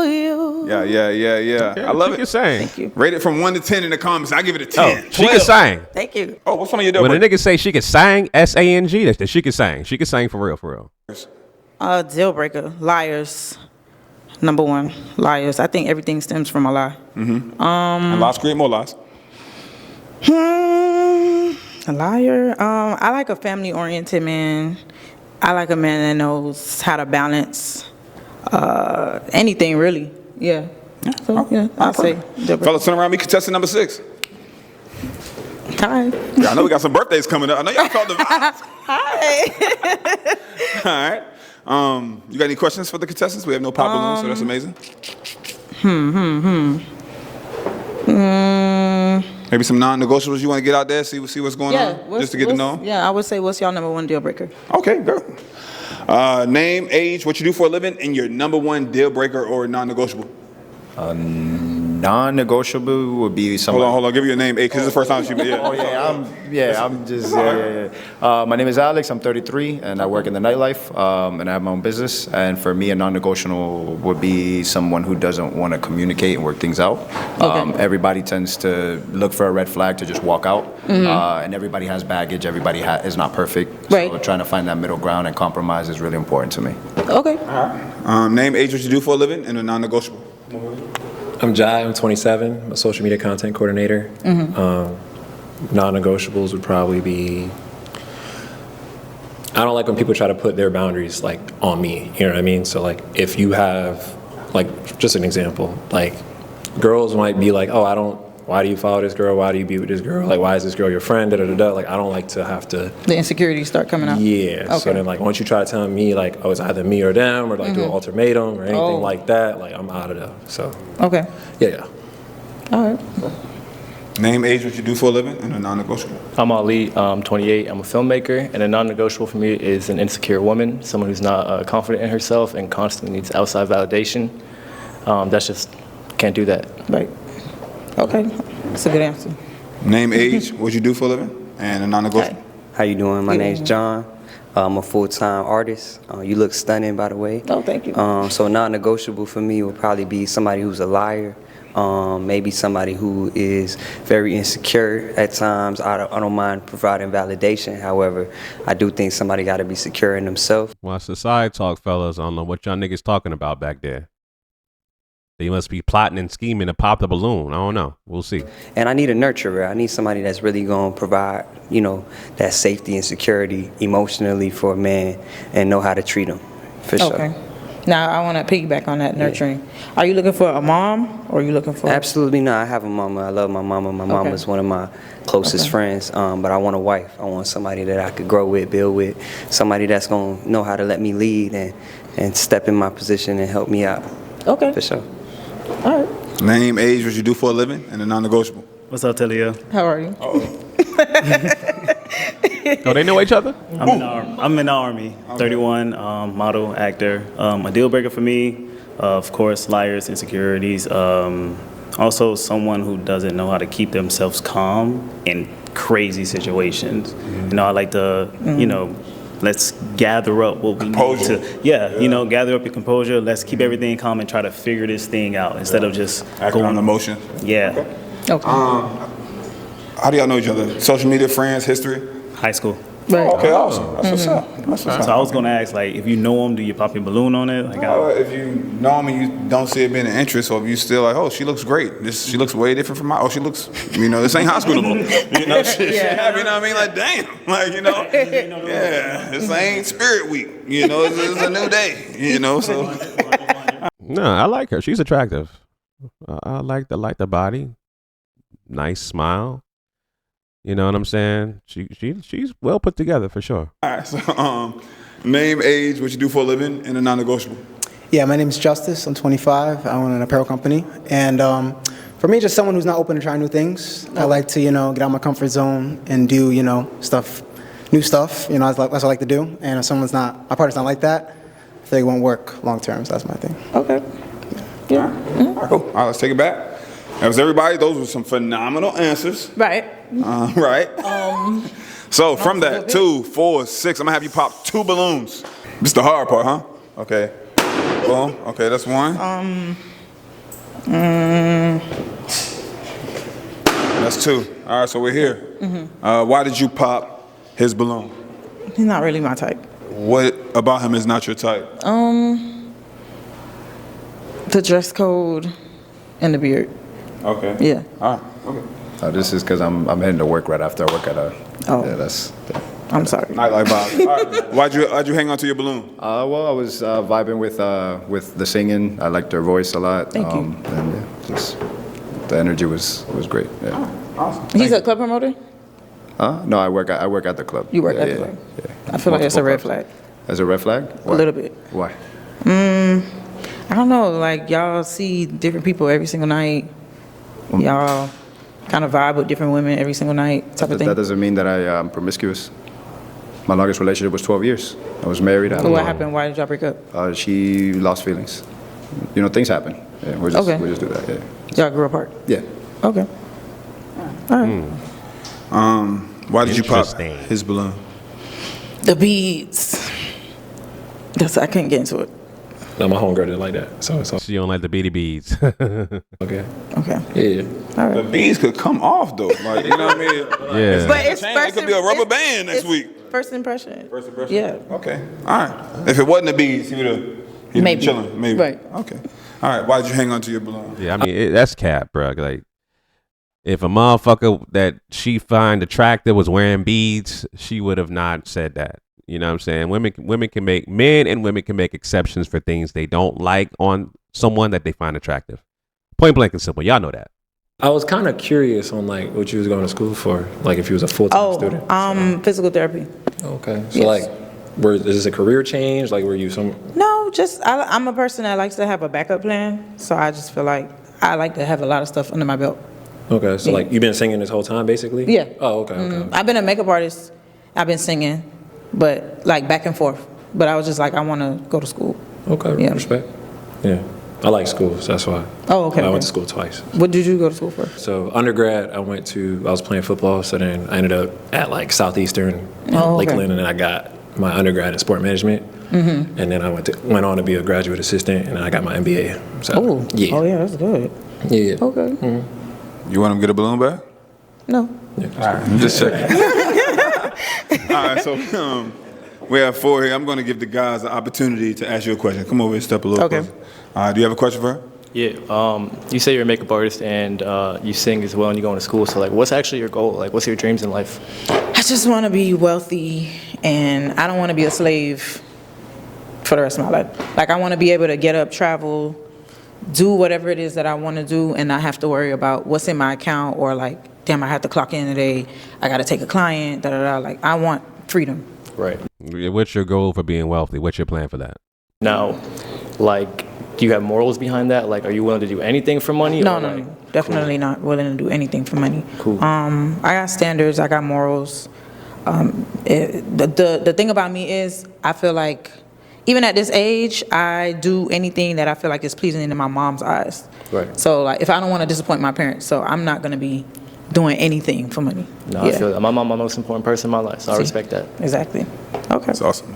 you. Yeah. Okay, I love she it. can sing. Thank you. Rate it from 1 to 10 in the comments. I give it a 10. Oh, she can sing. Thank you. Oh, what's some of your When a deal nigga say she can sing, S-A-N-G, that she can sing. She can sing for real, for real. Deal breaker, liars. Number 1, liars. I think everything stems from a lie. And lies create more lies. A liar. I like a family-oriented man. I like a man that knows how to balance anything, really. Yeah. So, yeah, I'll say. Fellas, turn around me, contestant number 6. Hi. Yeah, I know we got some birthdays coming up. I know y'all felt the vibes. Hi. All right. You got any questions for the contestants? We have no pop balloons, so that's amazing. Maybe some non-negotiables you want to get out there, see what's going on, just to get to know them? Yeah, I would say, what's y'all number 1 deal breaker? Okay, good. Name, age, what you do for a living, and your number 1 deal breaker or non-negotiable. Non-negotiable would be somebody. Hold on. Give me your name, age, because it's the first time she. My name is Alex. I'm 33, and I work in the nightlife, and I have my own business. And for me, a non-negotiable would be someone who doesn't want to communicate and work things out. Everybody tends to look for a red flag to just walk out, and everybody has baggage. Everybody is not perfect. Right. So trying to find that middle ground and compromise is really important to me. Okay. Name, age, what you do for a living, and a non-negotiable. I'm Jai, I'm 27, I'm a social media content coordinator. Non-negotiables would probably be, I don't like when people try to put their boundaries like on me, you know what I mean? So like if you have, like just an example, like girls might be like, why do you follow this girl? Why do you be with this girl? Like, why is this girl your friend? Like, I don't like to have to. The insecurities start coming out. Yeah. Okay. So then, like, once you try to tell me, like, oh, it's either me or them, or like do an ultimatum or anything like that, like, I'm out of there. So. Okay. Yeah. All right. Name, age, what you do for a living, and a non-negotiable. I'm Ali, 28. I'm a filmmaker, and a non-negotiable for me is an insecure woman, someone who's not confident in herself and constantly needs outside validation. That's just, can't do that. Right. Okay. That's a good answer. Name, age, what you do for a living, and a non-negotiable. Hi. How you doing? My name's John. I'm a full-time artist. You look stunning, by the way. Oh, thank you. So non-negotiable for me would probably be somebody who's a liar. Maybe somebody who is very insecure at times. I don't mind providing validation. However, I do think somebody got to be secure in themselves. Watch the side talk, fellas. I don't know what y'all niggas talking about back there. They must be plotting and scheming to pop the balloon. I don't know. We'll see. And I need a nurturer. I need somebody that's really going to provide, that safety and security emotionally for a man and know how to treat him, for sure. Okay. Now, I want to piggyback on that nurturing. Are you looking for a mom or are you looking for... Absolutely not. I have a mama. I love my mama. My mama is one of my closest friends. But I want a wife. I want somebody that I could grow with, build with, somebody that's going to know how to let me lead and step in my position and help me out. Okay. For sure. All right. Name, age, what you do for a living, and a non-negotiable. What's up, Talia? How are you? Oh, they know each other? I'm in the Army. 31, model, actor. A deal breaker for me, of course, liars, insecurities. Also, someone who doesn't know how to keep themselves calm in crazy situations. I like to, let's gather up what we need to. Gather up your composure. Let's keep everything calm and try to figure this thing out instead of just acting on emotion. Yeah. Okay. How do y'all know each other? Social media, friends, history? High school. Right. Okay, awesome. That's what's up. That's what's So I up. was gonna ask, like, if you know him, do you pop your balloon on it? Like, If you know him and you don't see it being an interest, or if you still like, oh, she looks great. She looks way different from mine. Oh, she looks, this ain't high school no more. Shit happen, you know what I mean? Like, damn. Like, this ain't Spirit Week. It's a new day. So. No, I like her. She's attractive. I like the body. Nice smile. You know what I'm saying? She's well put together for sure. All right. So, name, age, what you do for a living, and a non-negotiable. Yeah, my name is Justice. I'm 25. I own an apparel company. And for me, just someone who's not open to trying new things. I like to, get out of my comfort zone and do, new stuff. That's what I like to do. And if my partner's not like that, I feel like it won't work long term. So that's my thing. Okay. Yeah. All right, cool. All right, let's take it back. That was everybody. Those were some phenomenal answers. Right. Right. So from that, 2, 4, 6, I'm gonna have you pop 2 balloons. This is the hard part, huh? Okay. Boom. Okay, that's one. That's 2. All right, so we're here. Why did you pop his balloon? He's not really my type. What about him is not your type? The dress code and the beard. Okay. Yeah. All right. Okay. This is because I'm heading to work right after I work at a. Oh. Yeah, that's. I'm sorry. Nightlife vibes. All right. Why'd you hang on to your balloon? Well, I was vibing with the singing. I liked her voice a lot. Thank you. And just the energy was great. Yeah. Awesome. He's a club promoter? No, I work at the club. You work at the club? I feel like it's a red flag. As a red flag? A little bit. Why? I don't know. Like, y'all see different people every single night. Y'all kind of vibe with different women every single night, type of thing. That doesn't mean that I'm promiscuous. My longest relationship was 12 years. I was married. What happened? Why did y'all break up? She lost feelings. Things happen. Yeah, we just do that. Yeah. Y'all grew apart? Yeah. Okay. All right. Why did you pop his balloon? The beads. I couldn't get into it. No, my homegirl didn't like that. So she don't like the beady beads. Okay. Okay. Yeah. All right. The beads could come off though. Like, you know what I mean? Yeah. But it's It could be a rubber band next week. First impression. First impression? Yeah. Okay. All right. If it wasn't the beads, he would have been chilling. Maybe. Right. Okay. All right. Why'd you hang on to your balloon? Yeah, I mean, that's cap, bro. Like, if a motherfucker that she find attractive was wearing beads, she would have not said that. You know what I'm saying? Men and women can make exceptions for things they don't like on someone that they find attractive. Point blank and simple. Y'all know that. I was kind of curious on like what you was going to school for, like if you was a full-time student. Physical therapy. Okay. So is this a career change? Like were you some? No, just I'm a person that likes to have a backup plan. So I just feel like I like to have a lot of stuff under my belt. Okay. So like you've been singing this whole time basically? Yeah. Oh, okay. Okay. I've been a makeup artist. I've been singing, but like back and forth. But I was just like, I want to go to school. Okay. Yeah. Respect. Yeah. I like school, so that's why. Oh, okay. I went to school twice. What did you go to school for? So undergrad, I was playing football, so then I ended up at like Southeastern, Lakeland, and then I got my undergrad in sport management. And then I went on to be a graduate assistant, and then I got my MBA. So, yeah. Oh, yeah, that's good. Yeah. Okay. You want him to get a balloon back? No. Yeah. All right. I'm just checking. All right, so we have 4 here. I'm going to give the guys the opportunity to ask you a question. Come over and step a little closer. Do you have a question for her? Yeah, you say you're a makeup artist and you sing as well and you go into school. So like, what's actually your goal? Like, what's your dreams in life? I just want to be wealthy, and I don't want to be a slave for the rest of my life. Like, I want to be able to get up, travel, do whatever it is that I want to do, and not have to worry about what's in my account or like, damn, I have to clock in today. I got to take a client. Da da da. Like, I want freedom. Right. What's your goal for being wealthy? What's your plan for that? Now, like, do you have morals behind that? Like, are you willing to do anything for money? No, or no, like, no. Definitely not willing to do anything for money. Cool. I got standards. I got morals. The thing about me is I feel like even at this age, I do anything that I feel like is pleasing in my mom's eyes. Right. So like, if I don't want to disappoint my parents, so I'm not going to be doing anything for money. No, I feel that. My mom, my most important person in my life, so I respect that. Exactly. Okay. That's awesome.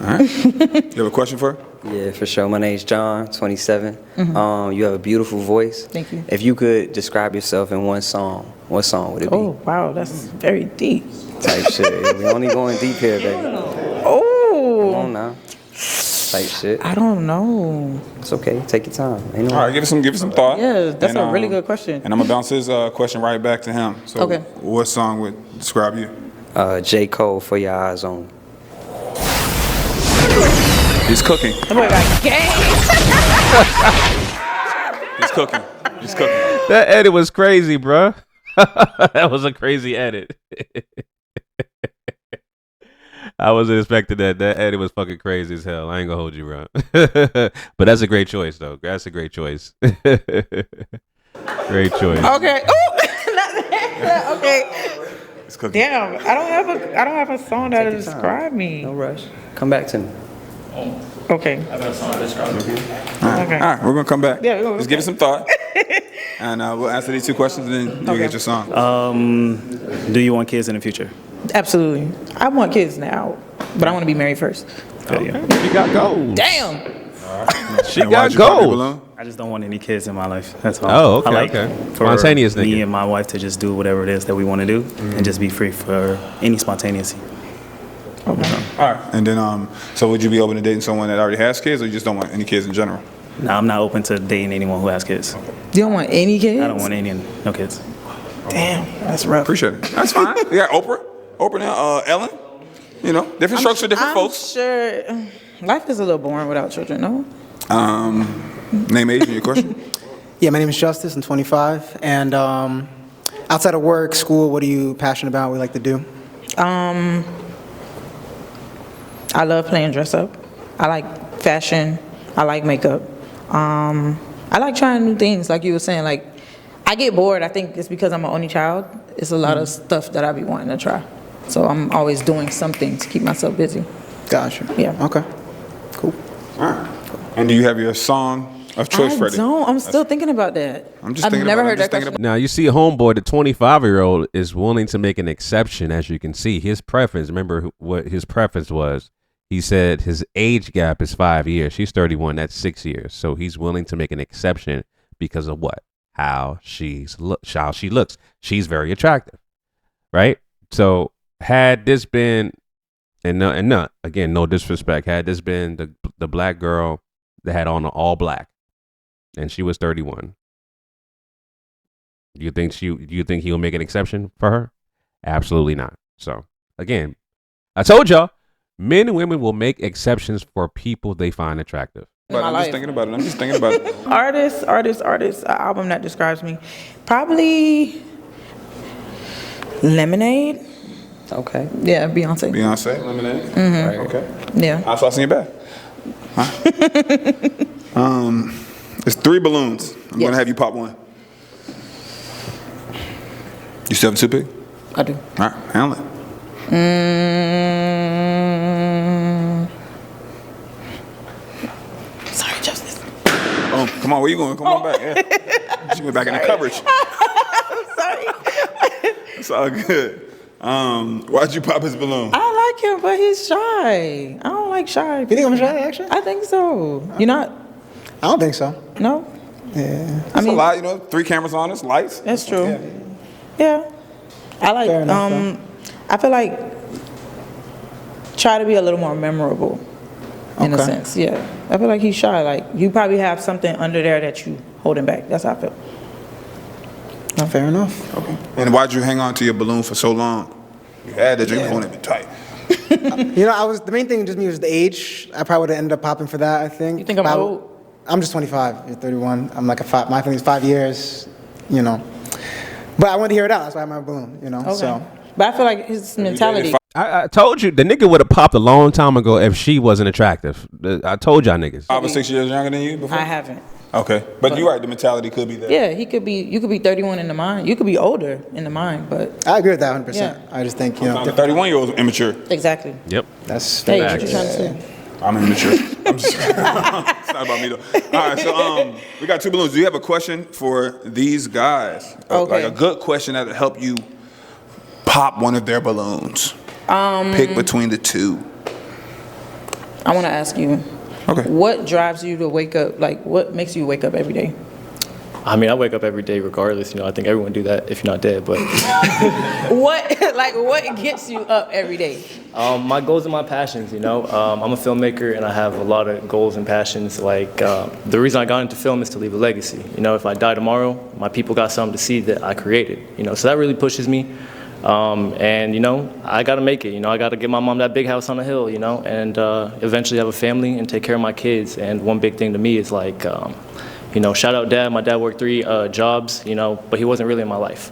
All right. You have a question for her? Yeah, for sure. My name's John, 27. You have a beautiful voice. Thank you. If you could describe yourself in one song, what song would it be? Oh, wow, that's very deep. Type shit. We only going deep here, baby. Oh. Come on now. Type shit. I don't know. It's okay. Take your time. Ain't no All right, give it some thought. Yeah, that's And, a really good question. And I'm gonna bounce his question right back to him. So, Okay. what song would describe you? J. Cole, For Your Eyes On. He's cooking. That boy got game. He's cooking. He's cooking. That edit was crazy, bruh. That was a crazy edit. I wasn't expecting that. That edit was fucking crazy as hell. I ain't gonna hold you, bro. But that's a great choice, though. That's a great choice. Great choice. Okay. Oh, okay. Damn, I don't have a song that'll describe me. No rush. Come back to me. Okay. All right, we're gonna come back. Yeah, we're gonna Just give it some thought, and we'll answer these 2 questions, and then you'll get your song. Do you want kids in the future? Absolutely. I want kids now, but I want to be married first. She got gold. Damn. She got gold. I just don't want any kids in my life. That's all. Oh, okay, I like okay. for Spontaneous me nigga. and my wife to just do whatever it is that we want to do and just be free for any spontaneity. All right, and then so would you be open to dating someone that already has kids, or you just don't want any kids in general? No, I'm not open to dating anyone who has kids. You don't want any kids? I don't want no kids. Damn, that's rough. Appreciate it. That's fine. You got Oprah now, Ellen. You know, different strokes for different folks. Sure. Life is a little boring without children, no? Name, age, and your question. Yeah, my name is Justice. I'm 25. And outside of work, school, what are you passionate about? What do you like to do? I love playing dress up. I like fashion. I like makeup. I like trying new things, like you were saying. Like, I get bored. I think it's because I'm an only child. It's a lot of stuff that I be wanting to try. So I'm always doing something to keep myself busy. Gotcha. Yeah. Okay. Cool. All right. And do you have your song of choice ready? I don't. I'm still thinking about that. I'm just I've thinking never about it. heard that question. Now, you see, homeboy, the 25-year-old, is willing to make an exception, as you can see. His preference, remember what his preference was. He said his age gap is 5 years. She's 31. That's 6 years. So he's willing to make an exception because of what? How she looks. She's very attractive, right? So had this been, and not again, no disrespect, had this been the black girl that had on all black, and she was 31, do you think he'll make an exception for her? Absolutely not. So again, I told y'all, men and women will make exceptions for people they find attractive. But I'm just thinking about it. Artist, an album that describes me. Probably Lemonade. Okay. Yeah, Beyonce. Lemonade. Mm-hmm. Right. Okay. Yeah. I'll toss in your bag. Huh? It's 3 balloons. I'm gonna have you pop one. You still have a toothpick? I do. All right, handle it. Sorry, Justice. Oh, come on, where you going? Come on back. Yeah. She went back in the coverage. I'm sorry. It's all good. Why'd you pop his balloon? I like him, but he's shy. I don't like shy. You think I'm shy, actually? I think so. You're not? I don't think so. No? Yeah. That's a lot, 3 cameras on us, lights. That's true. Yeah. I like, enough, I feel like, try to be a little more memorable. in a Okay. sense. Yeah, I feel like he's shy. Like you probably have something under there that you holding back. That's how I feel. No, fair enough. Okay. And why'd you hang on to your balloon for so long? You had the dream, holding it tight. You know, the main thing just me was the age. I probably would have ended up popping for that, I think. You think I'm old? I'm just 25. You're 31. I'm like my family's 5 years, you know. But I wanted to hear it out. That's why I have my balloon, you know. Okay. So. But I feel like his mentality. I told you the nigga would have popped a long time ago if she wasn't attractive. I told y'all niggas. 5 or 6 years younger than you before? I haven't. Okay. But you're right, the mentality could be there. Yeah, he could be. You could be 31 in the mind. You could be older in the mind, but I agree with that 100%. Yeah. I just think, you know. The 31-year-old's immature. exactly. Yep. That's Hey, facts. what you trying to say? I'm immature. I'm just it's not about me though. All right, so we got 2 balloons. Do you have a question for these guys? Okay. Like a good question that'll help you pop one of their balloons. Pick between the 2. I want to ask you. Okay. What drives you to wake up? Like, what makes you wake up every day? I mean, I wake up every day regardless. You know, I think everyone do that if you're not dead. But What gets you up every day? my goals and my passions. You know, I'm a filmmaker and I have a lot of goals and passions. Like the reason I got into film is to leave a legacy. You know, if I die tomorrow, my people got something to see that I created. You know, so that really pushes me. And you know, I gotta make it. You know, I gotta get my mom that big house on the hill. You know, and eventually have a family and take care of my kids. And one big thing to me is like, you know, shout out dad. My dad worked 3 jobs. You know, but he wasn't really in my life.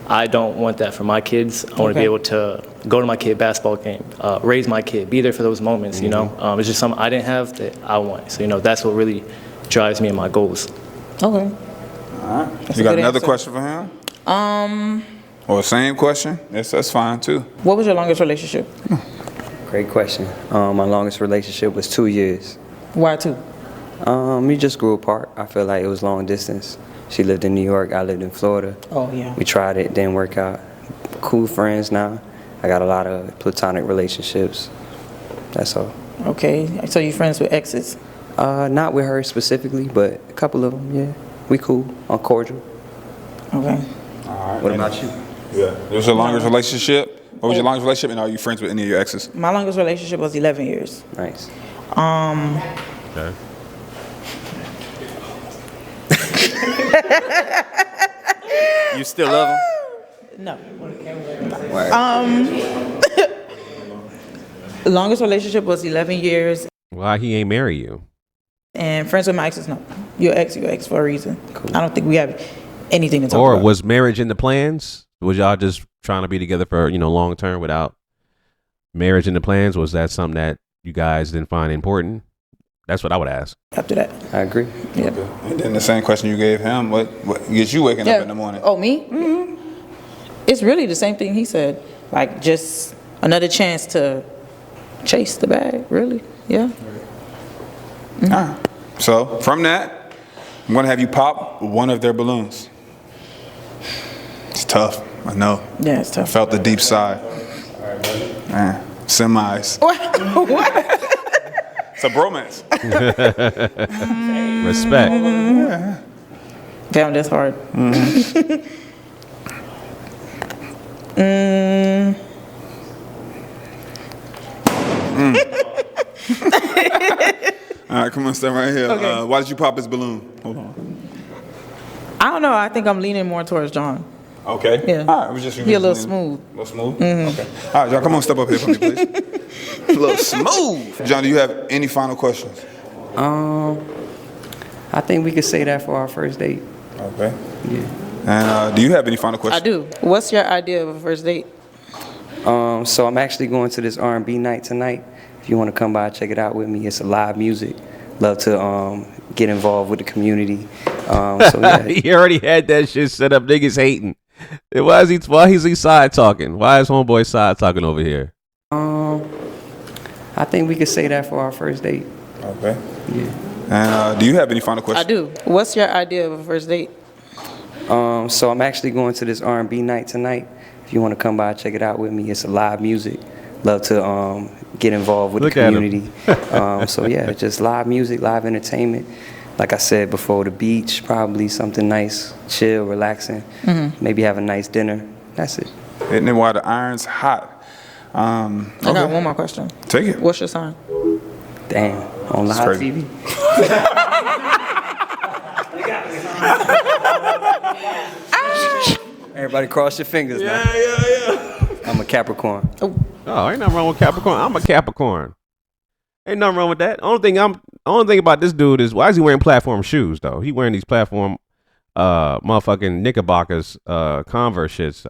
I don't want that for my kids. I want to be able to go to my kid basketball game, raise my kid, be there for those moments. You know, it's just something I didn't have that I want. So you know, that's what really drives me in my goals. Okay. All right. You got another question for him? Or the same question? Yes, that's fine too. What was your longest relationship? Great question. My longest relationship was 2 years. Why 2? We just grew apart. I feel like it was long distance. She lived in New York, I lived in Florida. Oh, yeah. We tried it, didn't work out. Cool friends now. I got a lot of platonic relationships. That's all. Okay. So you friends with exes? Not with her specifically, but a couple of them, yeah. We cool, I'm cordial. Okay. All right. What about you? Yeah. What was your longest relationship? What was your longest relationship? And are you friends with any of your exes? My longest relationship was 11 years. Nice. Okay. You still love him? No. Longest relationship was 11 years. Why he ain't marry you? And friends with my exes, no. Your ex for a reason. Cool. I don't think we have anything to talk Or about. was marriage in the plans? Was y'all just trying to be together for, you know, long term without marriage in the plans? Was that something that you guys didn't find important? That's what I would ask. After that. I agree. Yeah. Okay. And then the same question you gave him, what gets you waking up in the morning? Oh, me? Mm-hmm. It's really the same thing he said. Like, just another chance to chase the bag, really. Yeah. All right. So from that, I'm gonna have you pop one of their balloons. It's tough, I know. Yeah, it's tough. I felt the deep sigh. Man, semis. What? It's a bromance. Respect. Damn, that's hard. All right, come on, stand right here. Okay. Why did you pop his balloon? Hold on. I don't know. I think I'm leaning more towards John. Okay. Yeah. All right, it was just He a little smooth. A little smooth? Okay. All right, y'all, come on, step up here for me, please. A little smooth. John, do you have any final questions? I think we could say that for our first date. Okay. Yeah. And do you have any final I questions? do. What's your idea of a first date? So I'm actually going to this R&B night tonight. If you want to come by, check it out with me. It's a live music. Love to get involved with the community. So yeah. He already had that shit set up. Niggas hating. Why is he side talking? Why is homeboy side talking over here? I think we could say that for our first date. Okay. Yeah. And do you have any final I questions? do. What's your idea of a first date? So I'm actually going to this R&B night tonight. If you want to come by, check it out with me. It's a live music. Love to get involved with Look the at him. community. So yeah, just live music, live entertainment. Like I said before, the beach, probably something nice, chill, relaxing. Mm-hmm. Maybe have a nice dinner. That's it. Hitting it while the iron's hot. I got one more question. Take it. What's your sign? Damn, on live crazy. TV. Everybody cross your fingers now. Yeah. I'm a Capricorn. Oh, ain't nothing wrong with Capricorn. I'm a Capricorn. Ain't nothing wrong with that. Only thing about this dude is why is he wearing platform shoes though? He wearing these platform motherfucking Knickerbockers Converse shits.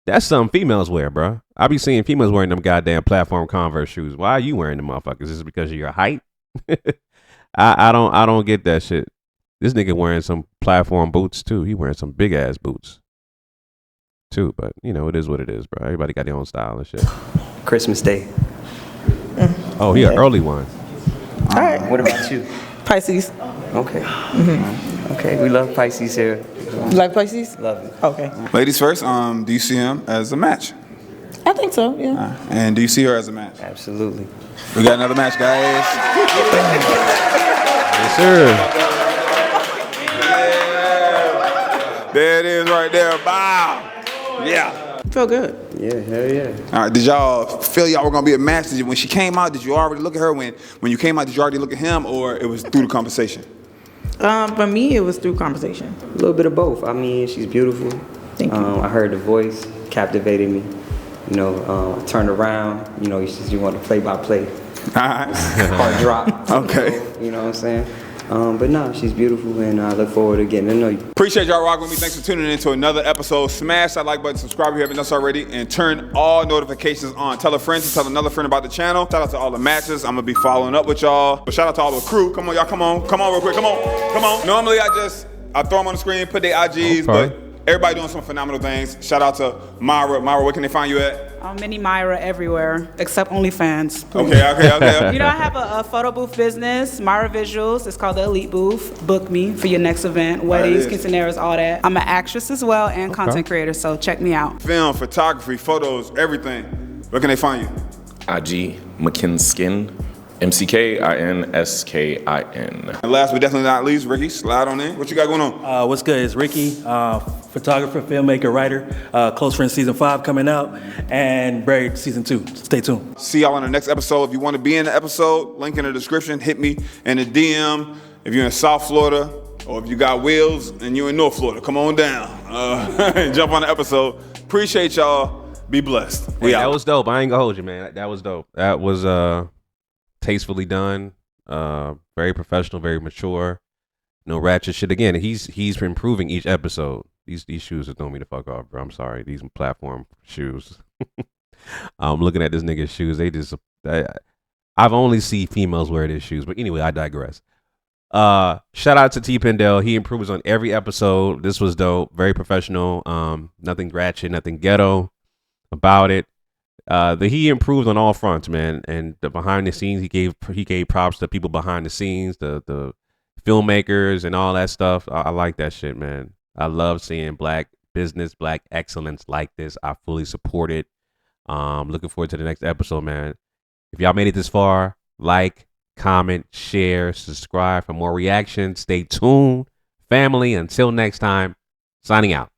That's something females wear, bro. I be seeing females wearing them goddamn platform Converse shoes. Why are you wearing them motherfuckers? Is it because of your height? I don't get that shit. This nigga wearing some platform boots too. He wearing some big ass boots too. But you know, it is what it is, bro. Everybody got their own style and shit. Christmas Day. Oh, he an early one. All right. What about you? Pisces. Okay. Okay, we love Pisces here. You like Pisces? Love it. Okay. Ladies first, do you see him as a match? I think so, yeah. And do you see her as a match? Absolutely. We got another match, guys. Yes, sir. There it is right there. Bow. Yeah. Feel good. Yeah, hell yeah. All right, did y'all feel y'all were gonna be a match? When she came out, did you already look at her? When you came out, did you already look at him, or it was through the conversation? For me, it was through conversation. A little bit of both. I mean, she's beautiful. Thank you. I heard the voice, captivated me. You know, I turned around. You know, you want to play by play. Heart drop. Okay. You know what I'm saying? But no, she's beautiful, and I look forward to getting to know you. Appreciate y'all rocking with me. Thanks for tuning in to another episode. Smash that like button, subscribe if you haven't done so already, and turn all notifications on. Tell a friend to tell another friend about the channel. Shout out to all the matches. I'm gonna be following up with y'all. But shout out to all the crew. Come on, y'all. Come on real quick. Come on. Normally I throw them on the screen, put their IGs, but everybody doing some phenomenal things. Shout out to Myra. Myra, where can they find you at? Mini Myra everywhere, except OnlyFans. Okay. You know, I have a photo booth business, Myra Visuals. It's called the Elite Booth. Book me for your next event, weddings, quinceañeras, all that. I'm an actress as well and content creator, so check me out. Film, photography, photos, everything. Where can they find you? IG McKinskin. McKinskin. And last but definitely not least, Ricky, slide on in. What you got going on? What's good? It's Ricky, photographer, filmmaker, writer. Close Friends Season 5 coming out, and Buried Season 2. Stay tuned. See y'all on the next episode. If you want to be in the episode, link in the description. Hit me in the DM. If you're in South Florida, or if you got wheels and you're in North Florida, come on down. Jump on the episode. Appreciate y'all. Be blessed. Hey, that was dope. I ain't gonna hold you, man. That was dope. That was tastefully done, very professional, very mature, no ratchet shit. Again, he's improving each episode. These shoes are throwing me the fuck off, bro. I'm sorry. These platform shoes. I'm looking at this nigga's shoes. I've only seen females wear these shoes, but anyway, I digress. Shout out to TPindell. He improves on every episode. This was dope, very professional. Nothing ratchet, nothing ghetto about it. He improved on all fronts, man. And the behind the scenes, he gave props to people behind the scenes, the filmmakers and all that stuff. I like that shit, man. I love seeing black business, black excellence like this. I fully support it. Looking forward to the next episode, man. If y'all made it this far, like, comment, share, subscribe for more reactions. Stay tuned, family. Until next time, signing out.